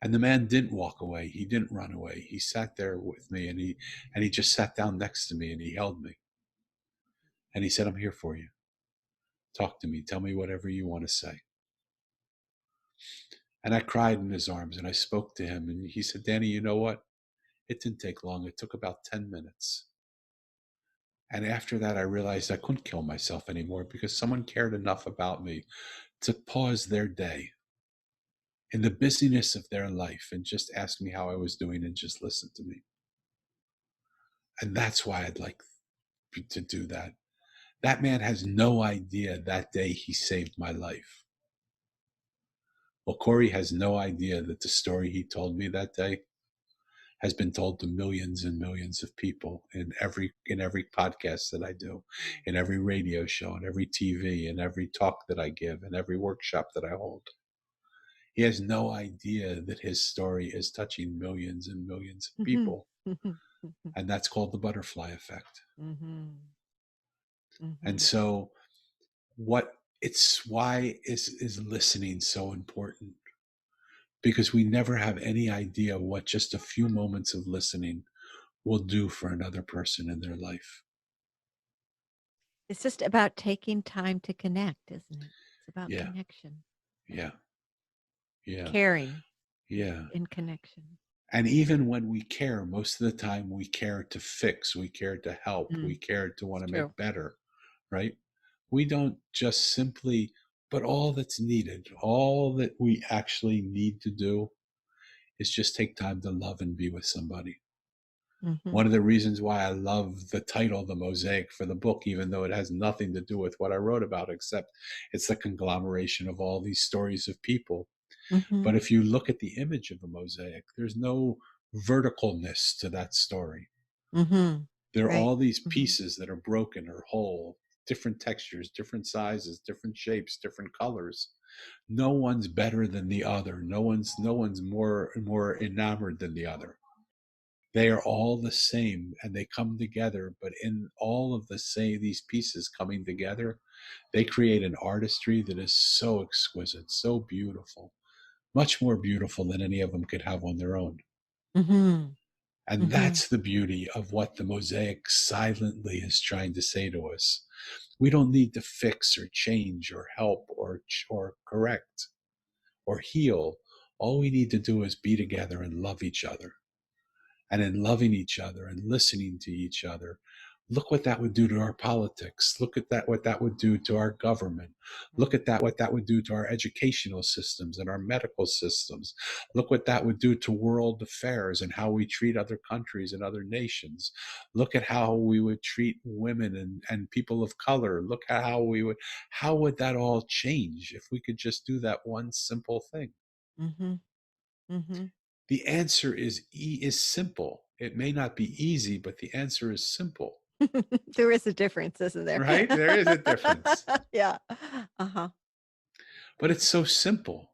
And the man didn't walk away. He didn't run away. He sat there with me and he just sat down next to me and he held me. And he said, I'm here for you. Talk to me. Tell me whatever you want to say. And I cried in his arms and I spoke to him. And he said, Danny, you know what? It didn't take long. It took about 10 minutes. And after that, I realized I couldn't kill myself anymore because someone cared enough about me to pause their day in the busyness of their life and just ask me how I was doing and just listen to me. And that's why I'd like to do that. That man has no idea that day he saved my life. Well, Corey has no idea that the story he told me that day has been told to millions and millions of people in every podcast that I do, in every radio show, in every TV, in every talk that I give, in every workshop that I hold. He has no idea that his story is touching millions and millions of Mhm. people. Mhm. Mhm. And that's called the butterfly effect. Mhm. And Mhm. so what it's why is listening so important? Because we never have any idea what just a few moments of listening will do for another person in their life. It's just about taking time to connect, isn't it? It's about Yeah, connection, yeah, yeah, caring yeah. in connection. And even when we care, most of the time we care to fix, we care to help, we Mm. care to want It's to true. make better, right? We don't just simply, but all that's needed, all that we actually need to do is just take time to love and be with somebody. Mhm. One of the reasons why I love the title, The Mosaic, for the book, even though it has nothing to do with what I wrote about, except it's the conglomeration of all these stories of people. Mhm. But if you look at the image of a mosaic, there's no verticalness to that story. Mhm. There are Right. all these Mhm. pieces that are broken or whole, different textures, different sizes, different shapes, different colors. No one's better than the other. No one's more enamored than the other. They are all the same and they come together, but in all of these pieces coming together, they create an artistry that is so exquisite, so beautiful, much more beautiful than any of them could have on their own. Mhm. And Mhm. that's the beauty of what the mosaic silently is trying to say to us. We don't need to fix or change or help or correct or heal. All we need to do is be together and love each other. And in loving each other and listening to each other, Look what that would do to our politics. Look at that, what that would do to our government. Look at that, what that would do to our educational systems and our medical systems. Look what that would do to world affairs and how we treat other countries and other nations. Look at how we would treat women and people of color. Look at how would that all change if we could just do that one simple thing? Mhm. Mhm. The answer is simple. It may not be easy, but the answer is simple, There is a difference, isn't there? right? There is a difference, Yeah. Uh-huh. but it's so simple.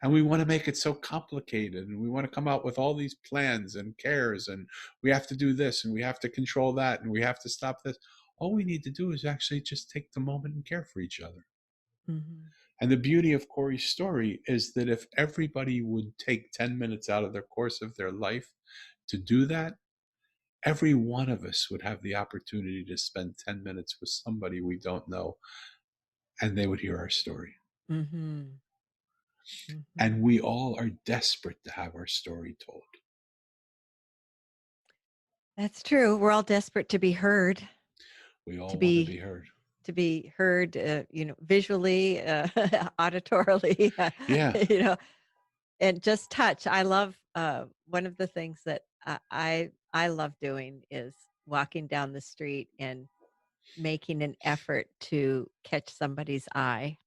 And we want to make it so complicated, and we want to come out with all these plans and cares, and we have to do this, and we have to control that, and we have to stop this. All we need to do is actually just take the moment and care for each other. Mhm. And the beauty of Corey's story is that if everybody would take 10 minutes out of their course of their life to do that, every one of us would have the opportunity to spend 10 minutes with somebody we don't know, and they would hear our story. Mhm. And Mhm. we all are desperate to have our story told. That's true. We're all desperate to be heard, We to all want to be be heard. heard, visually, auditorily, Yeah, you know, and just touch. I love, one of the things that I love doing is walking down the street and making an effort to catch somebody's eye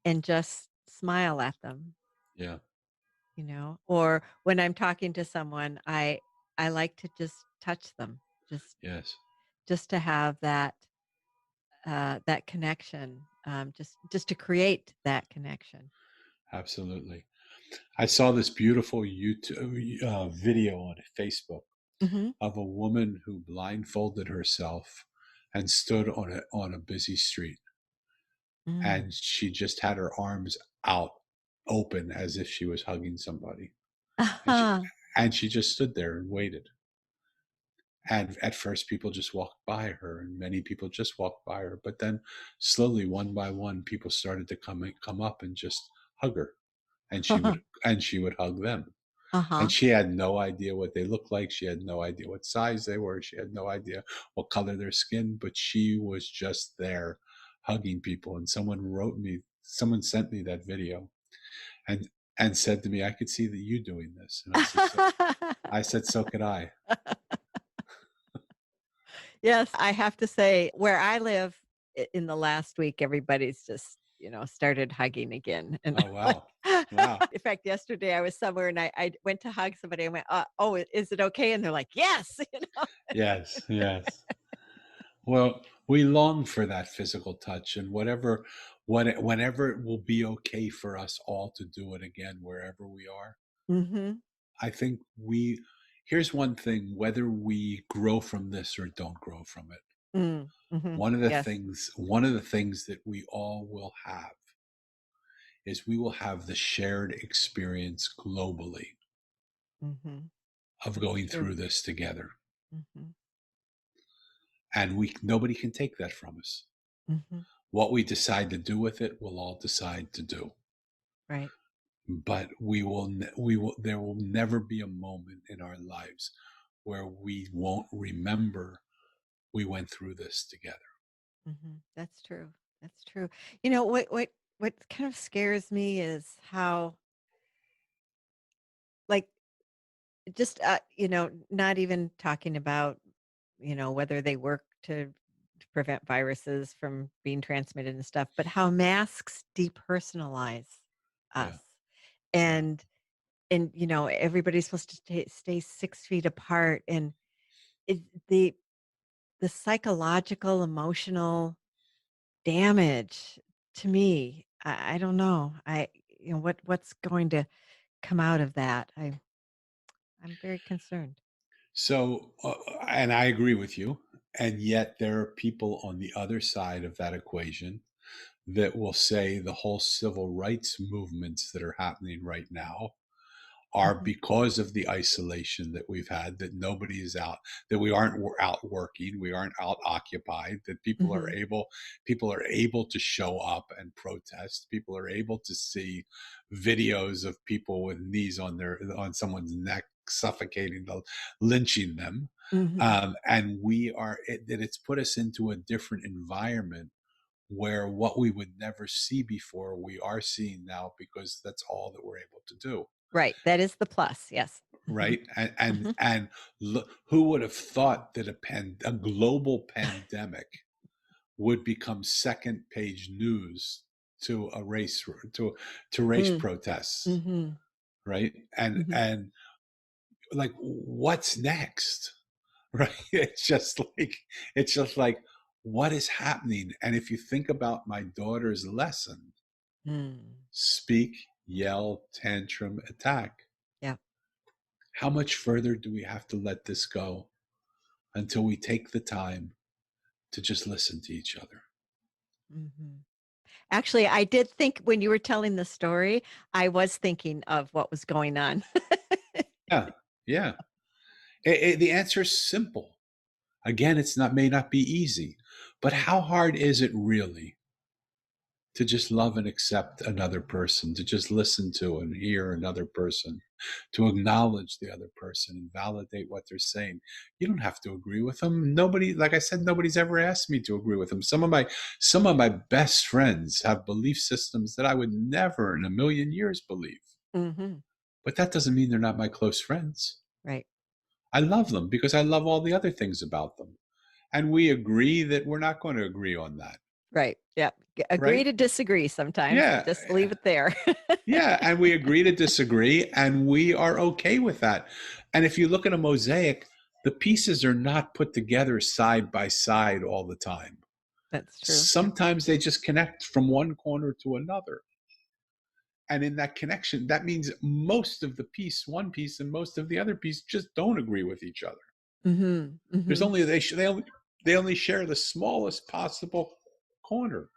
and just smile at them, yeah, or when I'm talking to someone, I like to just touch them, just yes, just to have that connection, just to create that connection. absolutely. I saw this beautiful YouTube video on Facebook Mhm. of a woman who blindfolded herself and stood on a busy street, Mm. and she just had her arms out open as if she was hugging somebody, and she Uh-huh. and she just stood there and waited. And at first, people just walked by her, and many people just walked by her. But then, slowly, one by one, people started to come up and just hug her, and she would hug them. And Uh-huh. she had no idea what they looked like. She had no idea what size they were. She had no idea what color their skin. But she was just there, hugging people. And someone sent me that video, and said to me, "I could see that you doing this." And I said, "So." I said, "So could I." Yes, I have to say, where I live, in the last week, everybody's just, started hugging again. And Oh wow, wow. in fact, yesterday I was somewhere and I went to hug somebody. I went, "Oh, is it okay?" And they're like, "Yes." Yes, yes. Well, we long for that physical touch, and whenever it will be okay for us all to do it again, wherever we are. Mhm. I think here's one thing, whether we grow from this or don't grow from it. Mm. Mhm. Yes. One of the things that we all will have is we will have the shared experience globally Mhm. of That's going true. through this together. Mhm. And nobody can take that from us. Mhm. What we decide to do with it, we'll all decide to do. Right. But there will never be a moment in our lives where we won't remember we went through this together. Mhm. That's true. That's true. What kind of scares me is how, like, just, not even talking about, whether they work to prevent viruses from being transmitted and stuff, but how masks depersonalize Yeah, us. yeah. And everybody's supposed to stay 6 feet apart, and it the psychological, emotional damage to me, I don't know. What's going to come out of that? I'm very concerned. So, and I agree with you. And yet, there are people on the other side of that equation that will say the whole civil rights movements that are happening right now are Mhm. because of the isolation that we've had, that nobody is out, that we aren't out working, we aren't out occupied, that Mhm. people are able to show up and protest, people are able to see videos of people with knees on someone's neck suffocating them, lynching them. Mhm. And it's put us into a different environment where what we would never see before, we are seeing now because that's all that we're able to do. Right. That is the plus. Yes. Mhm. Right. And, Mhm. and who would have thought that a global pandemic would become second page news to a race to race Mm. protests, Mhm. right? and Mhm. and like, what's next? Right? It's just like what is happening? And if you think about my daughter's lesson, Mm. speak, yell, tantrum, attack, Yeah. how much further do we have to let this go until we take the time to just listen to each other? Mhm. Actually, I did think when you were telling the story, I was thinking of what was going on. Yeah, yeah. The answer is simple. Again, may not be easy, but Right. how hard is it really to just love and accept another person, to just listen to and hear another person, to acknowledge the other person and validate what they're saying? You don't have to agree with them. Nobody, like I said, nobody's ever asked me to agree with them. Some of my best friends have belief systems that I would never in a million years believe. Mhm. But that doesn't mean they're not my close friends. Right. I love them because I love all the other things about them. And we agree that we're not going to agree on that, Right. Yep. Agree right? to disagree sometimes and Yeah. just leave it there. Yeah. And we agree to disagree, and we are okay with that. And if you look at a mosaic, the pieces are not put together side by side all the time. That's true. Yeah. Sometimes they just connect from one corner to another. And in that connection, that means most of the piece, one piece, and most of the other piece just don't agree with each other. Mhm. There's Mhm. only they only share the smallest possible corner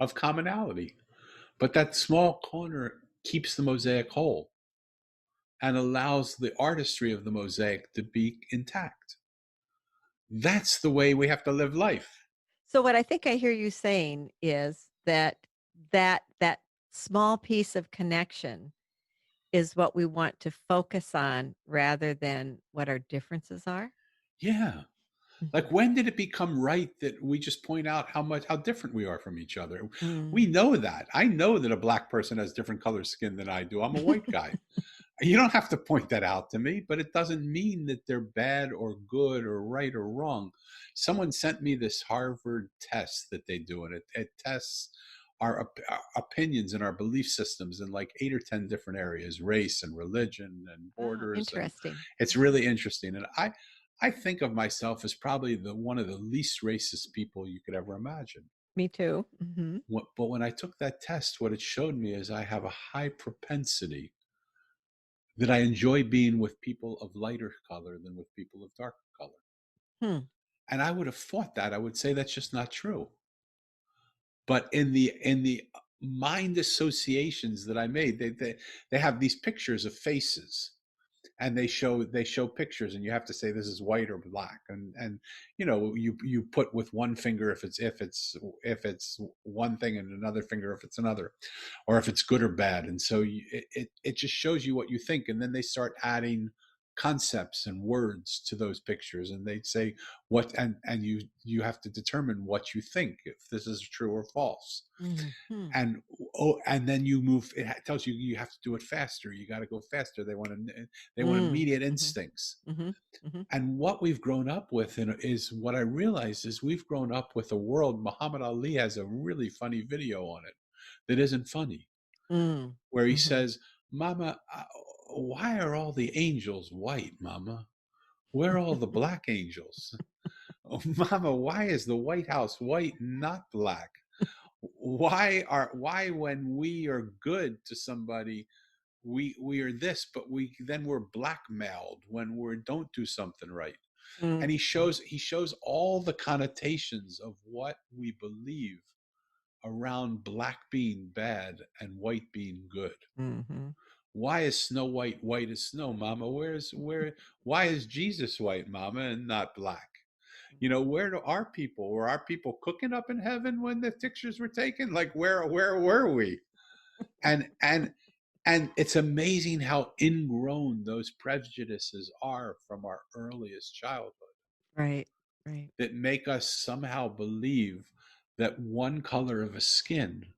of commonality. But that small corner keeps the mosaic whole and allows the artistry of the mosaic to be intact. That's the way we have to live life. So what I think I hear you saying is that small piece of connection is what we want to focus on rather than what our differences are? Yeah. Like, Mhm. when did it become right that we just point out how different we are from each other? We Mm. know that. I know that a black person has different color skin than I do. I'm a white guy. You don't have to point that out to me, but it doesn't mean that they're bad or good or right or wrong. Someone sent me this Harvard test that they do, and it tests our opinions and our belief systems in like 8 or 10 different areas: race and religion and Ah, borders. And interesting. it's Mhm. really interesting. And I think of myself as probably the one of the least racist people you could ever imagine. Me too. Mhm. But when I took that test, what it showed me is I have a high propensity that I enjoy being with people of lighter color than with people of darker color. Hmm. And I would have thought that. I would say that's just not true. But in the mind associations that I made, they have these pictures of faces, and they show pictures, and you have to say this is white or black. And you put with one finger if it's one thing, and another finger if it's another, or if it's good or bad. And so it just shows you what you think, and then they start adding concepts and words to those pictures, and they say what, and you have to determine what you think, if this is true or false. Mhm. And then you move. It tells you you have to do it faster. You got to go faster. They want Mm. immediate Mhm. instincts. Mhm. Mhm. And what we've grown up with, is what I realize is we've grown up with a world. Muhammad Ali has a really funny video on it that isn't funny, Mm. where he Mhm. says, "Mama, why are all the angels white, Mama? Where are all the black angels? Oh, Mama, why is the White House white, not black? Why when we are good to somebody, we are this, but we're blackmailed when we don't do something right?" And he Mm. shows all the connotations of what we believe around black being bad and white being good. Mhm. Why is Snow White white as snow, Mama? Why is Jesus white, Mama, and not black? Were our people cooking up in heaven when the pictures were taken? Like, where were we? And And it's amazing how ingrown those prejudices are from our earliest childhood Right. Right. that make us somehow believe that one color of a skin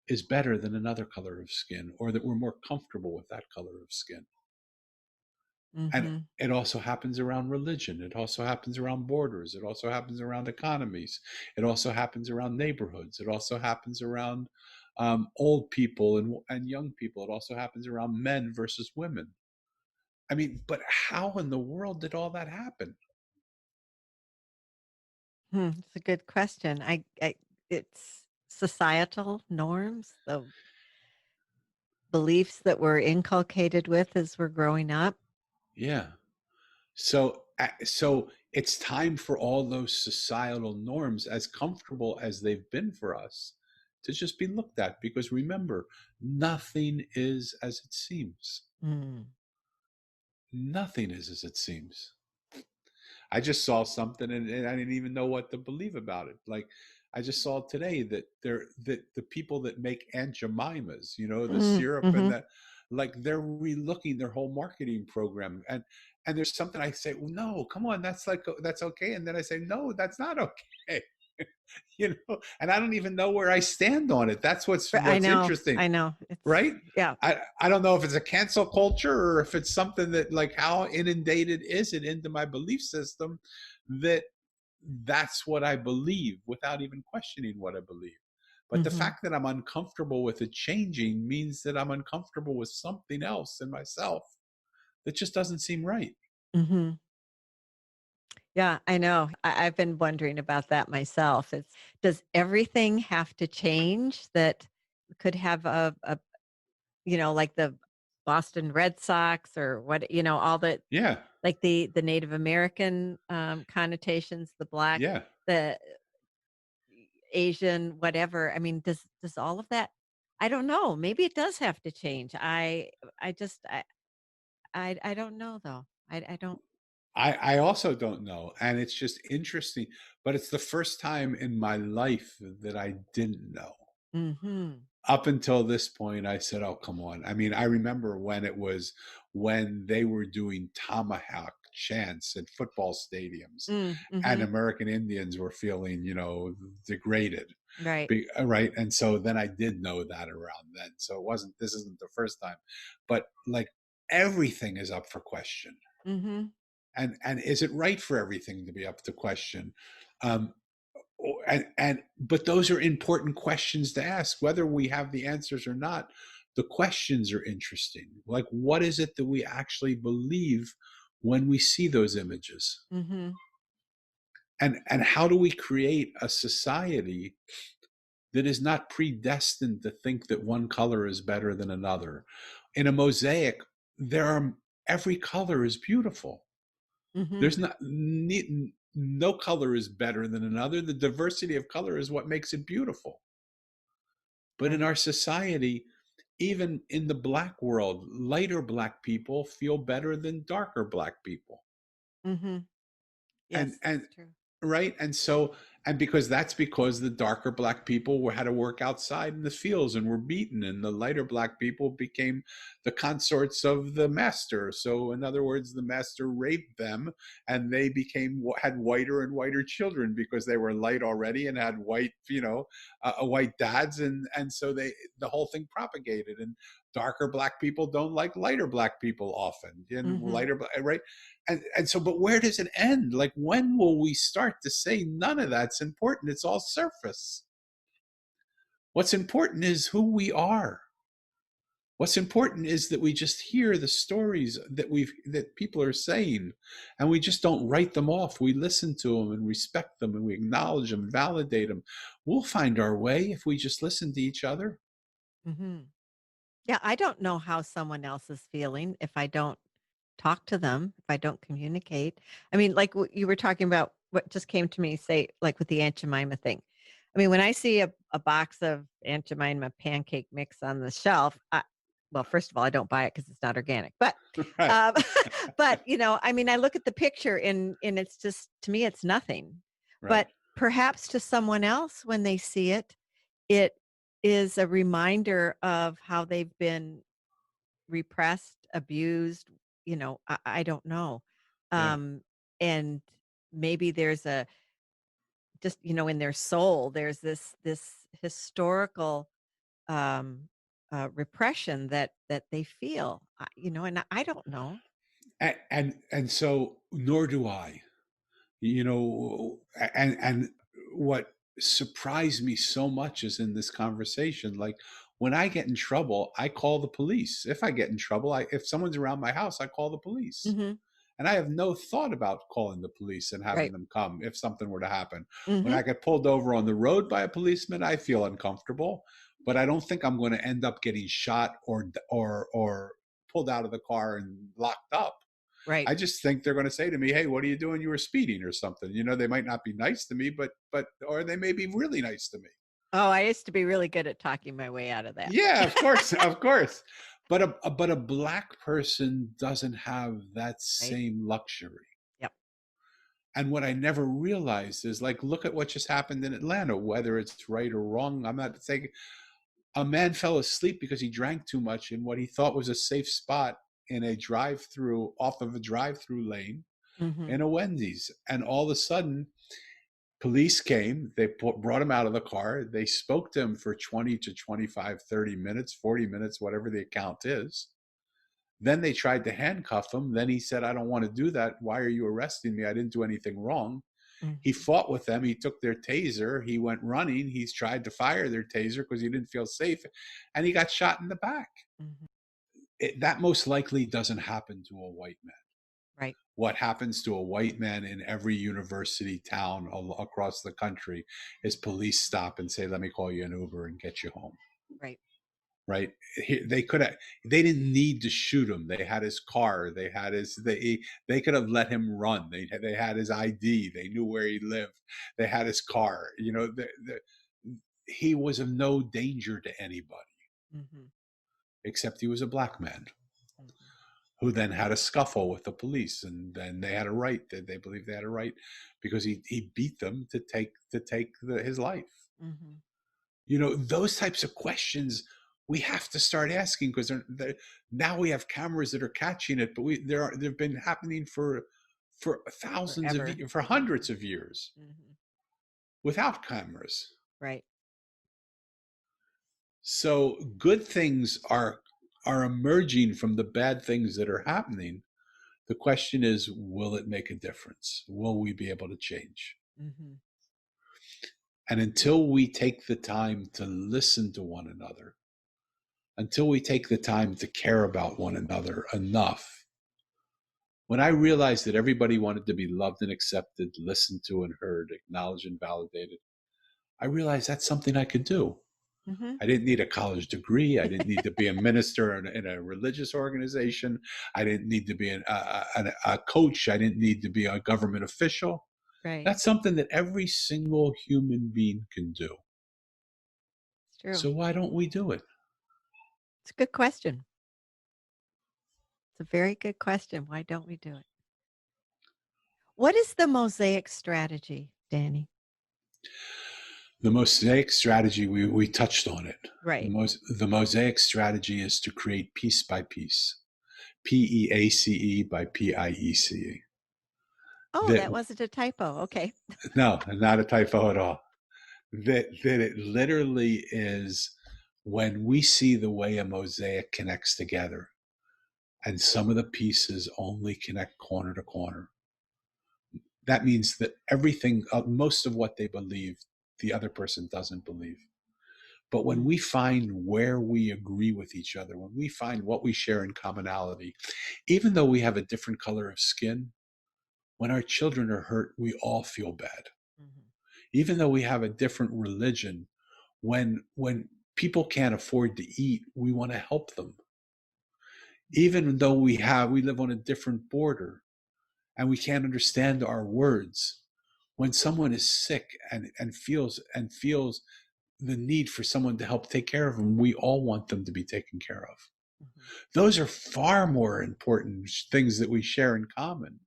is better than another color of skin, or that we're more comfortable with that color of skin. And Mhm. it also happens around religion. It also happens around borders. It also happens around economies. It also happens around neighborhoods. It also happens around old people and young people. It also happens around men versus women. I mean, but how in the world did all that happen? It's a good question. It's societal norms, the beliefs that we're inculcated with as we're growing up. Yeah. So it's time for all those societal norms, as comfortable as they've been for us, to just be looked at. Because remember, nothing is as it seems. Mm. Nothing is as it seems. I just saw something and I didn't even know what to believe about it. Like I just saw today that the people that make Aunt Jemimas, the Mm, syrup and mhm. that, like they're relooking their whole marketing program. And there's something I say, well, no, come on, that's okay. And then I say, no, that's not okay. And I don't even know where I stand on it. That's I what's know, interesting, I know. It's right? yeah. I don't know if it's a cancel culture or if it's something that, like, how inundated is it into my belief system that that's what I believe without even questioning what I believe. But the Mhm, fact that I'm uncomfortable with it changing means that I'm uncomfortable with something else in myself that just doesn't seem right. mhm. Yeah, I know. I've been wondering about that myself. Does everything have to change that could have like the Boston Red Sox or what, all the Yeah, like the Native American connotations, the black, yeah. the Asian, whatever. I mean, does all of that? I don't know. Maybe it does have to change. I just I don't know though. I don't. I also don't know. And it's just interesting. But it's the first time in my life that I didn't know. Mhm. Up until this point, I said, "Oh, come on." I mean, I remember when they were doing tomahawk chants at football stadiums, and Mhm. American Indians were feeling, degraded, Right. right? And so then I did know that around then. So it wasn't. This isn't the first time, but like everything is up for question, Mhm. and is it right for everything to be up to question? Um, and but those are important questions to ask, whether we have the answers or not. The questions are interesting, like what is it that we actually believe when we see those images, Mhm. and how do we create a society that is not predestined to think that one color is better than another. In a mosaic, there are every color is beautiful. Mhm. There's not no color is better than another. The diversity of color is what makes it beautiful. But in Right. our society, even in the black world, lighter black people feel better than darker black people. Mhm. And Yes, and that's true. right? And because the darker black people had to work outside in the fields and were beaten, and the lighter black people became the consorts of the master. So in other words, the master raped them, and they had whiter and whiter children because they were light already and had white, white dads, and so the whole thing propagated. And darker black people don't like lighter black people often, and Mhm. right? And so, but where does it end? Like, when will we start to say none of that's important? It's all surface. What's important is who we are. What's important is that we just hear the stories that people are saying, and we just don't write them off. We listen to them and respect them, and we acknowledge them, validate them. We'll find our way if we just listen to each other. Mhm. Yeah, I don't know how someone else is feeling if I don't talk to them, if I don't communicate. I mean, like you were talking about what just came to me, say, like with the Aunt Jemima thing. I mean, when I see a box of Aunt Jemima pancake mix on the shelf, well, first of all, I don't buy it because it's not organic. But, Right, um, but I mean, I look at the picture and it's just to me, it's nothing. right. But perhaps to someone else, when they see it, it is a reminder of how they've been repressed, abused, I don't know. Yeah. Um, and maybe there's a just, in their soul, there's this historical um repression that they feel. And I don't know. And so nor do I. And what surprised me so much is in this conversation, like when I get in trouble, I call the police. If I get in trouble, if someone's around my house, I call the police. Mhm. And I have no thought about calling the police and having Right. them come if something were to happen. When Mhm. I get pulled over on the road by a policeman, I feel uncomfortable, but I don't think I'm going to end up getting shot or pulled out of the car and locked up. Right. I just think they're going to say to me, "Hey, what are you doing? You were speeding or something." They might not be nice to me, but or they may be really nice to me. Oh, I used to be really good at talking my way out of that. Yeah, of course, of course. But a black person doesn't have that Right? same luxury. Yep. And what I never realized is, like, look at what just happened in Atlanta, whether it's right or wrong. I'm not saying a man fell asleep because he drank too much in what he thought was a safe spot in a drive-through off of a drive-through lane Mhm. in a Wendy's. And all of a sudden, police came, they brought him out of the car. They spoke to him for 20 to 25, 30 minutes, 40 minutes, whatever the account is. Then they tried to handcuff him. Then he said, "I don't want to do that. Why are you arresting me? I didn't do anything wrong." He Mhm. fought with them. He took their taser. He went running. He's tried to fire their taser because he didn't feel safe. And he got shot in the back. Mhm. That most likely doesn't happen to a white man. Right. What happens to a white man in every university town across the country is police stop and say, "Let me call you an Uber and get you home." Right. Right? They could have. They didn't need to shoot him. They had his car. They had his. They could have let him run. They had his ID. They knew where he lived. They had his car. He was of no danger to anybody Mhm. except he was a black man Mhm. who then had a scuffle with the police, and then they had a right. They believed they had a right because he beat them to take his life. Mhm. Those types of questions we have to start asking because now we have cameras that are catching it, but they've been happening for Forever. for hundreds of years Mhm. without cameras. Right. So good things are emerging from the bad things that are happening. The question is, will it make a difference? Will we be able to change? Mhm. And until we take the time to listen to one another, until we take the time to care about one another enough, when I realized that everybody wanted to be loved and accepted, listened to and heard, acknowledged and validated, I realized that's something I could do. Mhm. I didn't need a college degree. I didn't need to be a minister in a religious organization. I didn't need to be a coach. I didn't need to be a government official. Right. That's something that every single human being can do. It's true. So why don't we do it? It's a good question. It's a very good question. Why don't we do it? What is the Mosaic strategy, Danny? The Mosaic strategy, we touched on it. Right. The Mosaic strategy is to create piece by piece, PEACE by PIECE. Oh, That that wasn't a typo. Okay. No, not a typo at all. That it literally is when we see the way a mosaic connects together, and some of the pieces only connect corner to corner. That means that everything, most of what they believe, the other person doesn't believe. But when Mm. we find where we agree with each other, when we find what we share in commonality, even though we have a different color of skin, when our children are hurt, we all feel bad. Mhm. Even though we have a different religion, when people can't afford to eat, we want to help them. Even though we live on a different border and we can't understand our words, when someone is sick and feels the need for someone to help take care of them, we all want them to be taken care of. Mhm. Those are far more important things that we share in common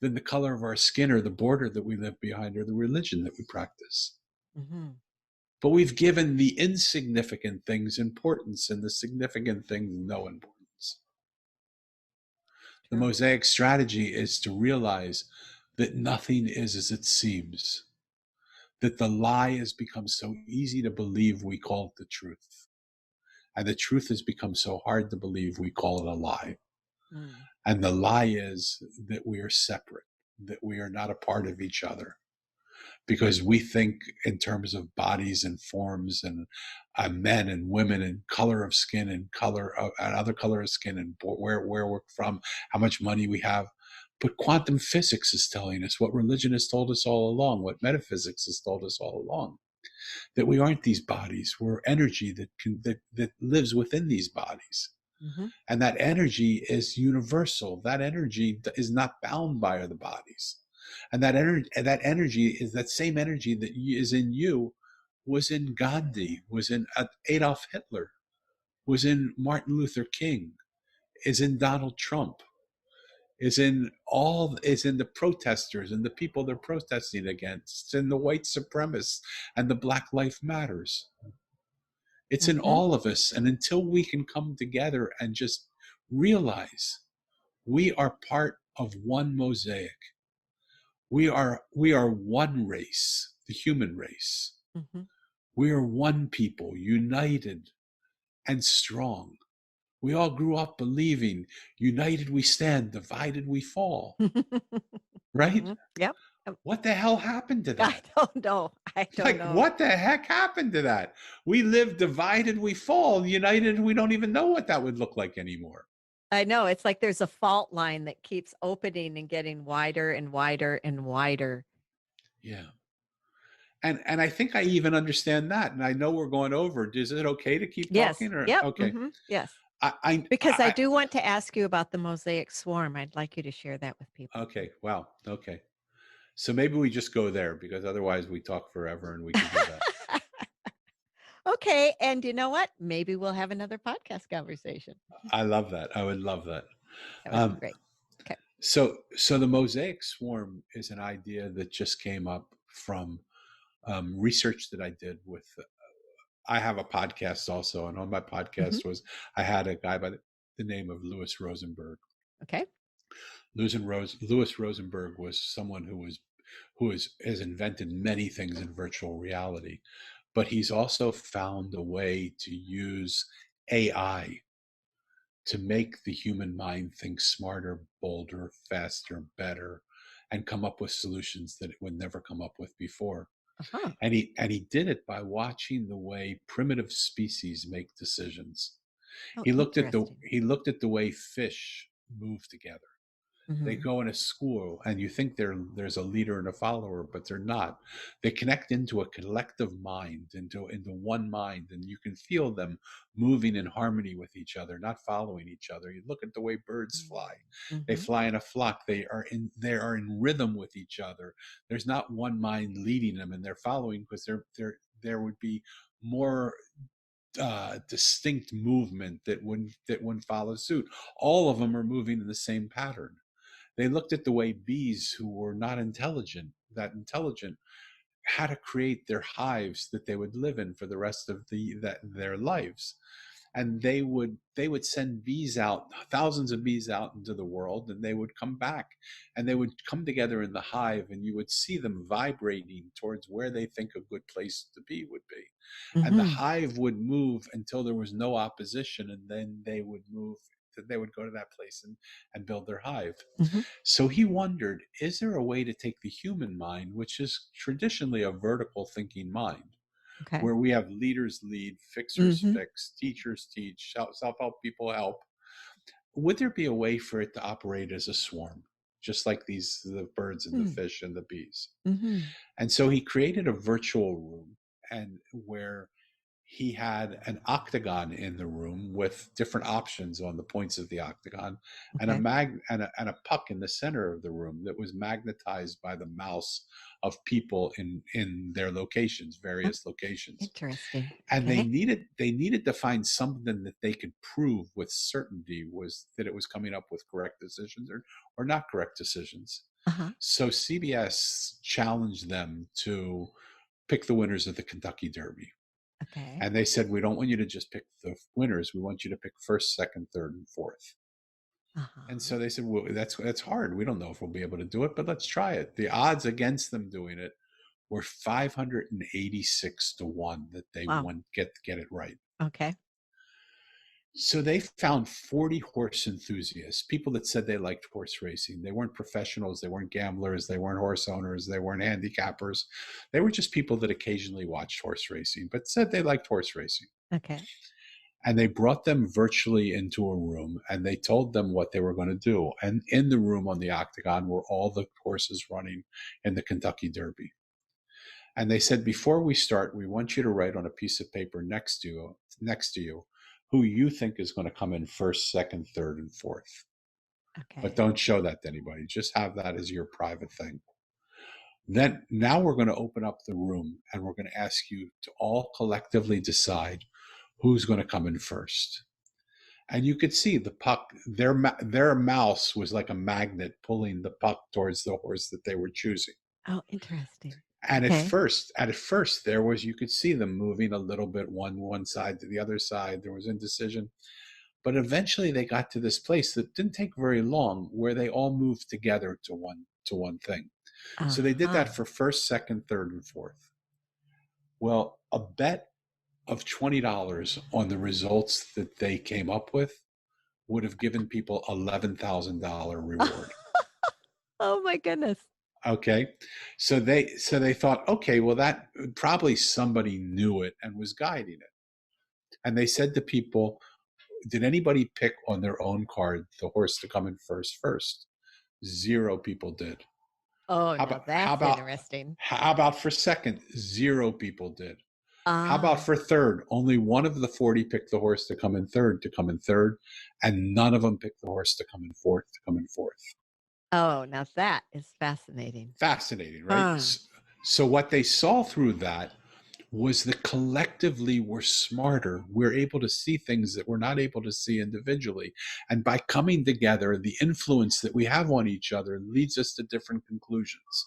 than the color of our skin or the border that we live behind or the religion that we practice. Mhm. But we've given the insignificant things importance and the significant things no importance. The True. Mosaic strategy is to realize that nothing is as it seems, that the lie has become so easy to believe we call it the truth. And the truth has become so hard to believe we call it a lie. Mm. And the lie is that we are separate, that we are not a part of each other, because we think in terms of bodies and forms and men and women and color of skin and other color of skin and where we're from, how much money we have. But quantum physics is telling us what religion has told us all along, what metaphysics has told us all along, that we aren't these bodies. We're energy that lives within these bodies. Hmm. And that energy is universal. That energy is not bound by the bodies. And that energy is that same energy that is in you, was in Gandhi, was in Adolf Hitler, was in Martin Luther King, is in Donald Trump, is in the protesters and the people they're protesting against, in the white supremacists and the Black Lives Matters. It's in Hmm. all of us. And until we can come together and just realize we are part of one mosaic, we are one race, the human race. Hmm. We are one people, united and strong. We all grew up believing united we stand, divided we fall, right? Hmm. Yep. Um, What the hell happened to I that? don't know. I don't Like, know. what the heck happened to that? We live divided we fall, united we don't even know what that would look like anymore. I know. It's like there's a fault line that keeps opening and getting wider and wider and wider. Yeah. And I think I even understand that. And I know we're going over. Is it okay to keep Yes. talking or Yep. okay? Hmm. Yes. I I, Because I I do want to ask you about the Mosaic Swarm. I'd like you to share that with people too. okay. Wow. Okay. So maybe we just go there because otherwise we talk forever and we could do that. Okay. And you know what? Maybe we'll have another podcast conversation. I love that. I would love that. That would be Um, great. Okay. so the Mosaic Swarm is an idea that just came up from research that I did with. I have a podcast also, and on my Hmm. podcast I had a guy by the name of Louis Rosenberg. Okay. Louis Rosenberg was someone has invented many things in virtual reality, but he's also found a way to use AI to make the human mind think smarter, bolder, faster, better, and come up with solutions that it would never come up with before. Uh-huh. And he did it by watching the way primitive species make decisions. Oh, He interesting. looked at the way fish move together. They Hmm. go in a school and you think there's a leader and a follower, but they're not. They connect into a collective mind, into one mind, and you can feel them moving in harmony with each other, not following each other. You look at the way birds fly. They Hmm. fly in a flock. They are in rhythm with each other. There's not one mind leading them and they're following, because there would be more distinct movement that wouldn't follow suit. All of them are moving in the same pattern. They looked at the way bees, who were not intelligent, how to create their hives that they would live in for the rest of their lives. And they would send bees out, thousands of bees out into the world, and they would come back, and they would come together in the hive, and you would see them vibrating towards where they think a good place to be would be. And the Hmm. hive would move until there was no opposition, and then they would move. They would go to that place and build their hive. Hmm. So he wondered, is there a way to take the human mind, which is traditionally a vertical thinking mind, Okay. where we have leaders lead, fixers Hmm. fix, teachers teach, self help people help? Would there be a way for it to operate as a swarm, just like the birds and the fish and the bees? Hmm. And so he created a virtual room, and where he had an octagon in the room with different options on the points of the octagon, and Okay. a puck in the center of the room that was magnetized by the mouse of people in their locations, Oh, various locations. interesting. And they Okay. needed to find something that they could prove with certainty was that it was coming up with correct decisions, or not correct decisions. Uh-huh. So CBS challenged them to pick the winners of the Kentucky Derby. Okay. And they said, we don't want you to just pick the winners. We want you to pick first, second, third, and fourth. And Uh-huh. so they said, well, that's hard. We don't know if we'll be able to do it, but let's try it. The odds against them doing it were 586 to 1 that they Wow. won't get it right. Okay. So they found 40 horse enthusiasts, people that said they liked horse racing. They weren't professionals, they weren't gamblers, they weren't horse owners, they weren't handicappers. They were just people that occasionally watched horse racing, but said they liked horse racing. Okay. And they brought them virtually into a room and they told them what they were going to do. And in the room on the octagon were all the horses running in the Kentucky Derby. And they said, before we start, we want you to write on a piece of paper next to you who you think is going to come in first, second, third, and fourth. But Okay. don't show that to anybody. Just have that as your private thing. Then now we're going to open up the room and we're going to ask you to all collectively decide who's going to come in first. And you could see the puck, their mouse was like a magnet pulling the puck towards the horse that they were choosing. Oh, interesting. And Okay. at first there was, you could see them moving a little bit one side to the other side. There was indecision. But eventually they got to this place that didn't take very long where they all moved together to one thing. So they did Uh-huh. that for first, second, third, and fourth. Well, a bet of $20 on the results that they came up with would have given people $11,000 reward. Oh my goodness. Okay. So they thought, okay, well, that probably somebody knew it and was guiding it. And they said to people, did anybody pick on their own card the horse to come in first? Zero people did. Oh, How now about how that's about interesting. how about for second? Zero people did. How about Ah. for third? Only one of the 40 picked the horse to come in third, and none of them picked the horse to come in fourth. Oh, now that is fascinating. Fascinating, right? Uh, So what they saw through that was that collectively we're smarter. We're able to see things that we're not able to see individually. And by coming together, the influence that we have on each other leads us to different conclusions.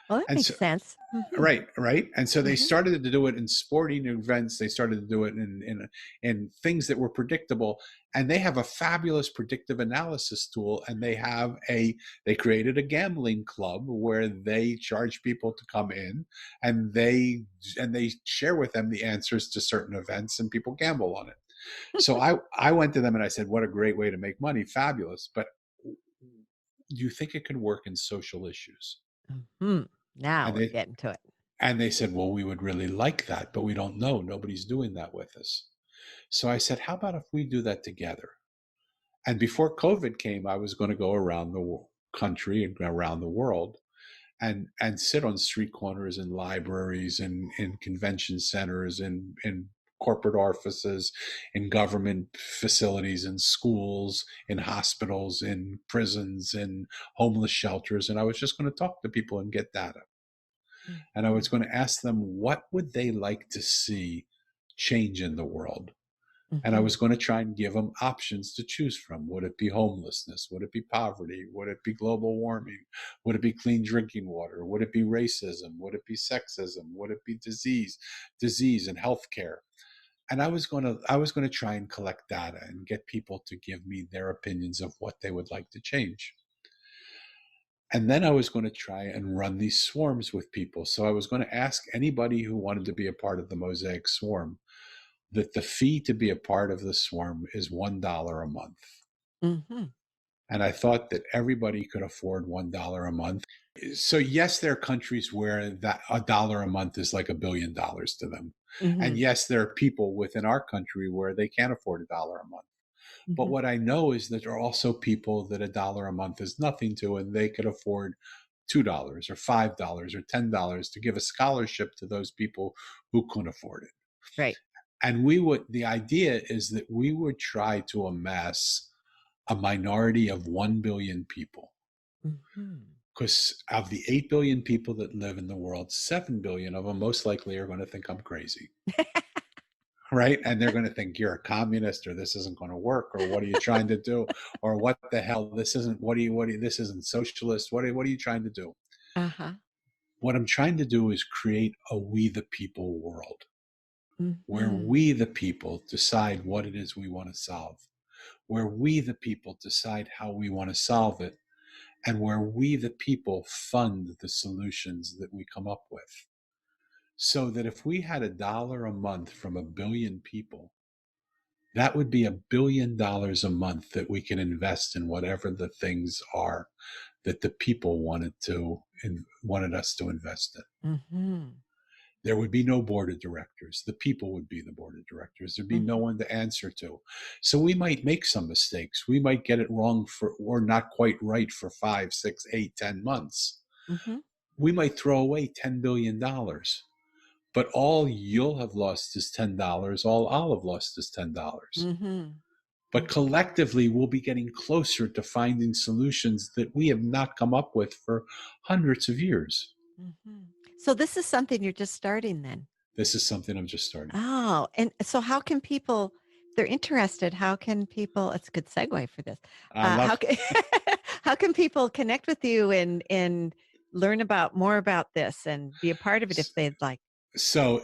well, that And makes so sense. Mhm. right. And so they Mhm. started to do it in sporting events. They started to do it in things that were predictable. And they have a fabulous predictive analysis tool. And they created a gambling club where they charge people to come in, and they share with them the answers to certain events, and people gamble on it. So I went to them and I said, what a great way to make money. Fabulous. But do you think it could work in social issues? Mhm. Now And we're they getting to it. And they said, well, we would really like that, but we don't know. Nobody's doing that with us. So I said, how about if we do that together? And before COVID came, I was going to go around the country and around the world and sit on street corners in libraries and in convention centers and in corporate offices, in government facilities, in schools, in hospitals, in prisons, in homeless shelters. And I was just going to talk to people and get data. And I was Mhm. going to ask them, what would they like to see change in the world? And I was Mhm. going to try and give them options to choose from. Would it be homelessness? Would it be poverty? Would it be global warming? Would it be clean drinking water? Would it be racism? Would it be sexism? Would it be disease and healthcare? And I was going to try and collect data and get people to give me their opinions of what they would like to change. And then I was going to try and run these swarms with people. So I was going to ask anybody who wanted to be a part of the Mosaic Swarm that the fee to be a part of the swarm is $1 a month. Mhm. And I thought that everybody could afford $1 a month. So yes, there are countries where that $1 a month is like $1 billion to them. And Mhm. yes, there are people within our country where they can't afford $1 a month. But Mhm. what I know is that there are also people that $1 a month is nothing to, and they could afford $2 or $5 or $10 to give a scholarship to those people who couldn't afford it. Right. And the idea is that we would try to amass a minority of 1 billion people. Mhm. Because of the 8 billion people that live in the world, 7 billion of them most likely are going to think I'm crazy. Right. And they're going to think you're a communist, or this isn't going to work, or what are you trying to do, or what the hell, this isn't, this isn't socialist. What are you trying to do? Uh-huh. What I'm trying to do is create a we the people world where Mhm. we the people decide what it is we want to solve, where we the people decide how we want to solve it, and where we the people fund the solutions that we come up with. So that if we had $1 a month from 1 billion people, that would be $1 billion a month that we can invest in whatever the things are that the people wanted us to invest in. Mhm. There would be no board of directors. The people would be the board of directors. There'd be no Mhm. one to answer to. So we might make some mistakes. We might get it wrong or not quite right for 5, 6, 8, 10 months. Mhm. We might throw away $10 billion. But all you'll have lost is $10. All I'll have lost is $10. Mhm. But Mhm. collectively, we'll be getting closer to finding solutions that we have not come up with for hundreds of years. Mhm. So this is something you're just starting then? This is something I'm just starting. Oh, and so how can people if they're interested, how can people it's a good segue for this. I How love. can how can people connect with you and learn about more about this and be a part of it if they'd like? So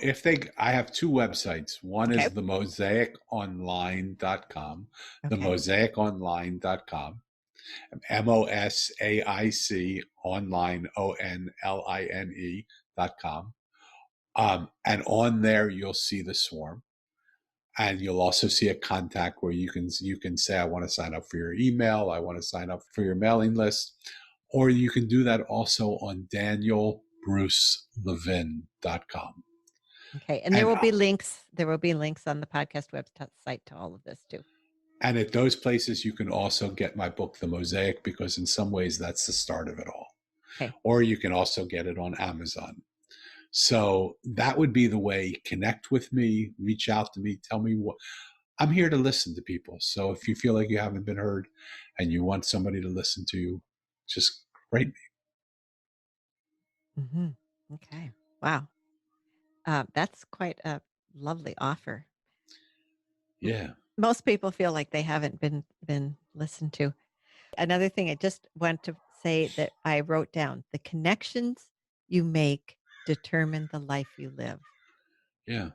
I have two websites. One Okay. is the mosaiconline.com, the Okay. mosaiconline.com, MOSAIC online, ONLINE.com. And on there, you'll see the swarm. And you'll also see a contact where you can say, I want to sign up for your email, I want to sign up for your mailing list. Or you can do that also on danielbrucelevin.com. Okay. And And there will be links on the podcast website to all of this too. and at those places you can also get my book, The Mosaic, because in some ways that's the start of it all. Okay. Or you can also get it on Amazon. So that would be the way. Connect with me, reach out to me, tell me what. I'm here to listen to people. So if you feel like you haven't been heard and you want somebody to listen to you, just write me. Mhm. Okay. Wow. That's quite a lovely offer. M Yeah. most people feel like they haven't been listened to. Another thing I just want to say that I wrote down, the connections you make determine the life you live. Yeah.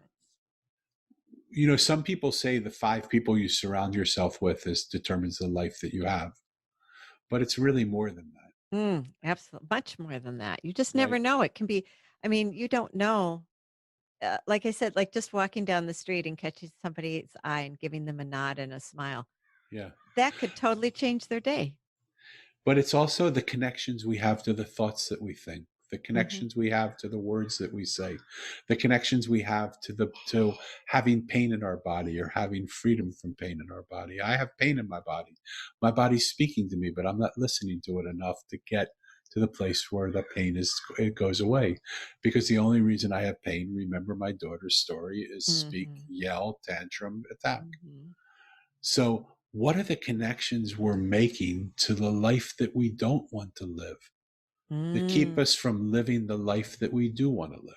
That's Some people say the 5 people you surround yourself with is determines the life that you have, but it's really more than that, absolutely much more than that. You just never right? know. It can be I mean, you don't know, like I said, like just walking down the street and catching somebody's eye and giving them a nod and a smile, Yeah. that could totally change their day. But it's also the connections we have to the thoughts that we think, the Mhm. connections we have to the words that we say, the connections we have to having pain in our body or having freedom from pain in our body. I have pain in my body. My body's speaking to me, but I'm not listening to it enough to get to the place where the pain it goes away. Because the only reason I have pain, remember my daughter's story, is speak, Mhm. yell, tantrum, attack. Mhm. So, what are the connections we're making to the life that we don't want to live that keep Mm. us from living the life that we do want to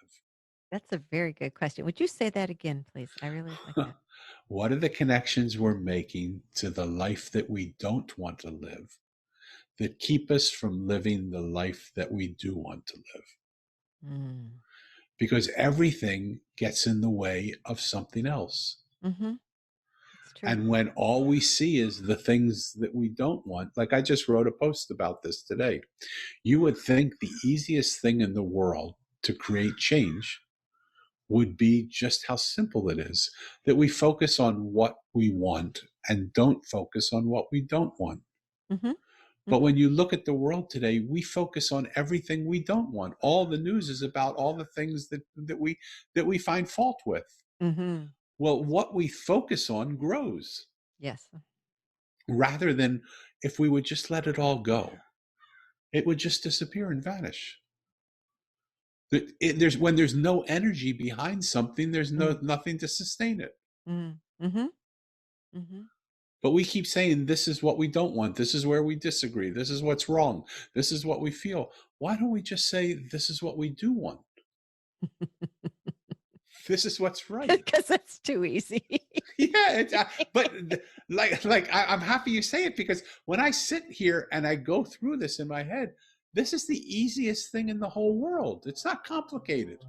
That's a very good question. Would you say that again, please? I really like live? that. What are the connections we're making to the life that we don't want to live that keep us from living the life that we do want to live? Mm. Because everything gets in the way of something else. Mhm. It's true. And when all we see is the things that we don't want, like I just wrote a post about this today. You would think the easiest thing in the world to create change would be just how simple it is that we focus on what we want and don't focus on what we don't want. Mhm. But Mhm. when you look at the world today, we focus on everything we don't want. All the news is about all the things that we find fault with. Mhm. Well, what we focus on grows Yes. rather than if we would just let it all go, it would just disappear and vanish. There's when there's no energy behind something, there's Mm. nothing to sustain it. Mm. Mhm. Mhm. But we keep saying this is what we don't want. This is where we disagree. This is what's wrong. This is what we feel. Why don't we just say this is what we do want? This is what's right. Because it's too easy. Yeah, but I'm happy you say it because when I sit here and I go through this in my head, This is the easiest thing in the whole world. It's not complicated.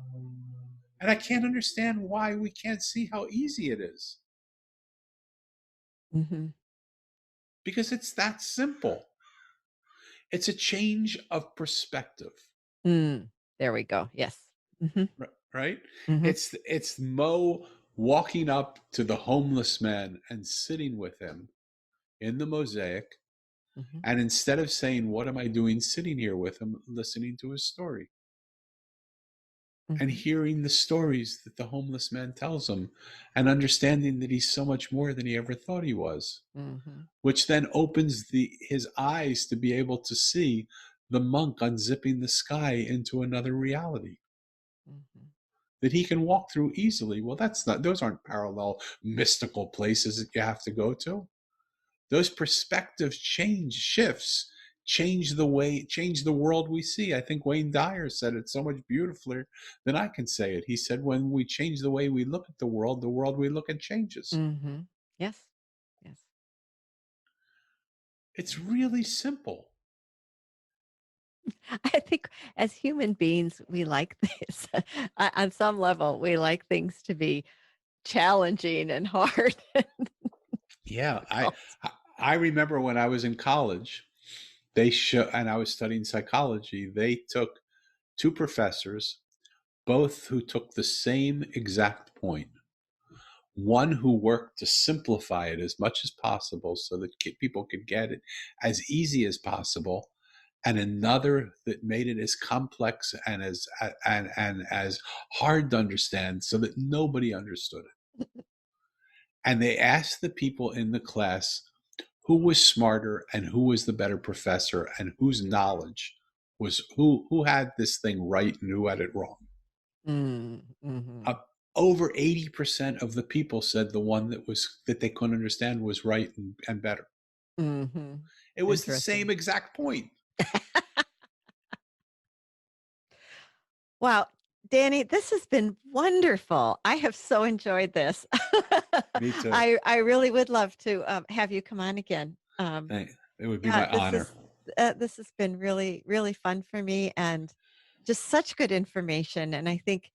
And I can't understand why we can't see how easy it is. Mm-hmm. Because it's that simple. It's a change of perspective. There we go. Yes. Mm-hmm. Right? Mm-hmm. It's Mo walking up to the homeless man and sitting with him in the mosaic. Mm-hmm. And instead of saying, "What am I doing sitting here with him?" listening to his story and Mm-hmm. hearing the stories that the homeless man tells him and understanding that he's so much more than he ever thought he was, Mm-hmm. which then opens his eyes to be able to see the monk unzipping the sky into another reality Mm-hmm. that he can walk through easily. Well, those aren't parallel mystical places that you have to go to. Those perspective shifts change the world we see. I think Wayne Dyer said it so much beautifuler than I can say it. He said, when we change the way we look at the world we look at changes. Mm-hmm. Yes. Yes. It's Yes. really simple. I think as human beings, we like this. On some level, we like things to be challenging and hard and Yeah, difficult. I remember when I was in college, and I was studying psychology. They took two professors, both who took the same exact point. One who worked to simplify it as much as possible so that people could get it as easy as possible, and another that made it as complex and as hard to understand so that nobody understood it. And they asked the people in the class who was smarter and who was the better professor and whose knowledge was who had this thing right and who had it wrong. Mm-hmm. uh, Over 80% of the people said the one that they couldn't understand was right and better. Mm-hmm. It was the Interesting. same exact point. Wow, Danny, this has been wonderful. I have so enjoyed this. Me too. I really would love to have you come on again. It would be Yeah, my honor. this has been really really fun for me and just such good information. And I think,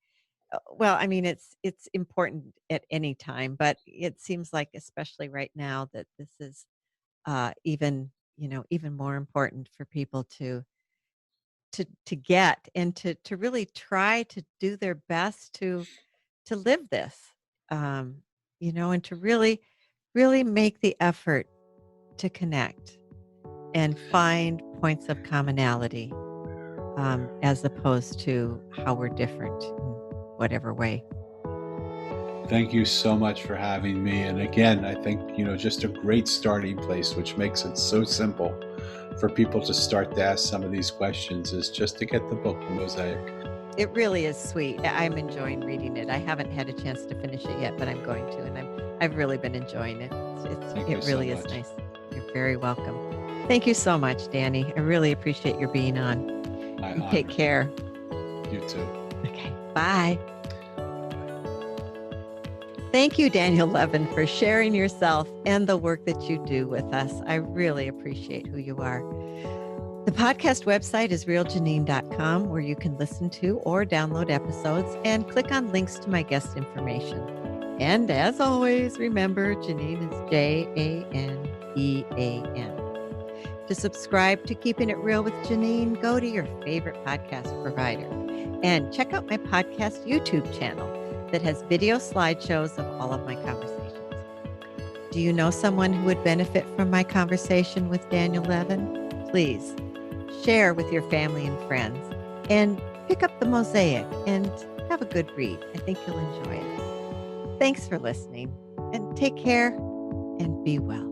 well, I mean, it's important at any time, but it seems like especially right now that this is even even more important for people to get and to really try to do their best to live this, um, and to really really make the effort to connect and find points of commonality, as opposed to how we're different in whatever way. Thank you so much for having me. And again, I think, just a great starting place, which makes it so simple for people to start to ask some of these questions, is just to get the book, The Mosaic. It really is sweet. I'm enjoying reading it. I haven't had a chance to finish it yet, but I'm going to, and I've really been enjoying it. Thank It you so really is much. nice. You're very welcome. Thank you so much, Danny. I really appreciate your being on. My You honor. take care. You too. Okay. Bye. Thank you, Daniel Levin, for sharing yourself and the work that you do with us. I really appreciate who you are. The podcast website is realjanine.com, where you can listen to or download episodes and click on links to my guest information. And as always, remember, Janine is Janeean. To subscribe to Keeping It Real with Janine, go to your favorite podcast provider and check out my podcast YouTube channel that has video slideshows of all of my conversations. Do you know someone who would benefit from my conversation with Daniel Levin? Please share with your family and friends and pick up the Mosaic and have a good read. I think you'll enjoy it. Thanks for listening and take care and be well.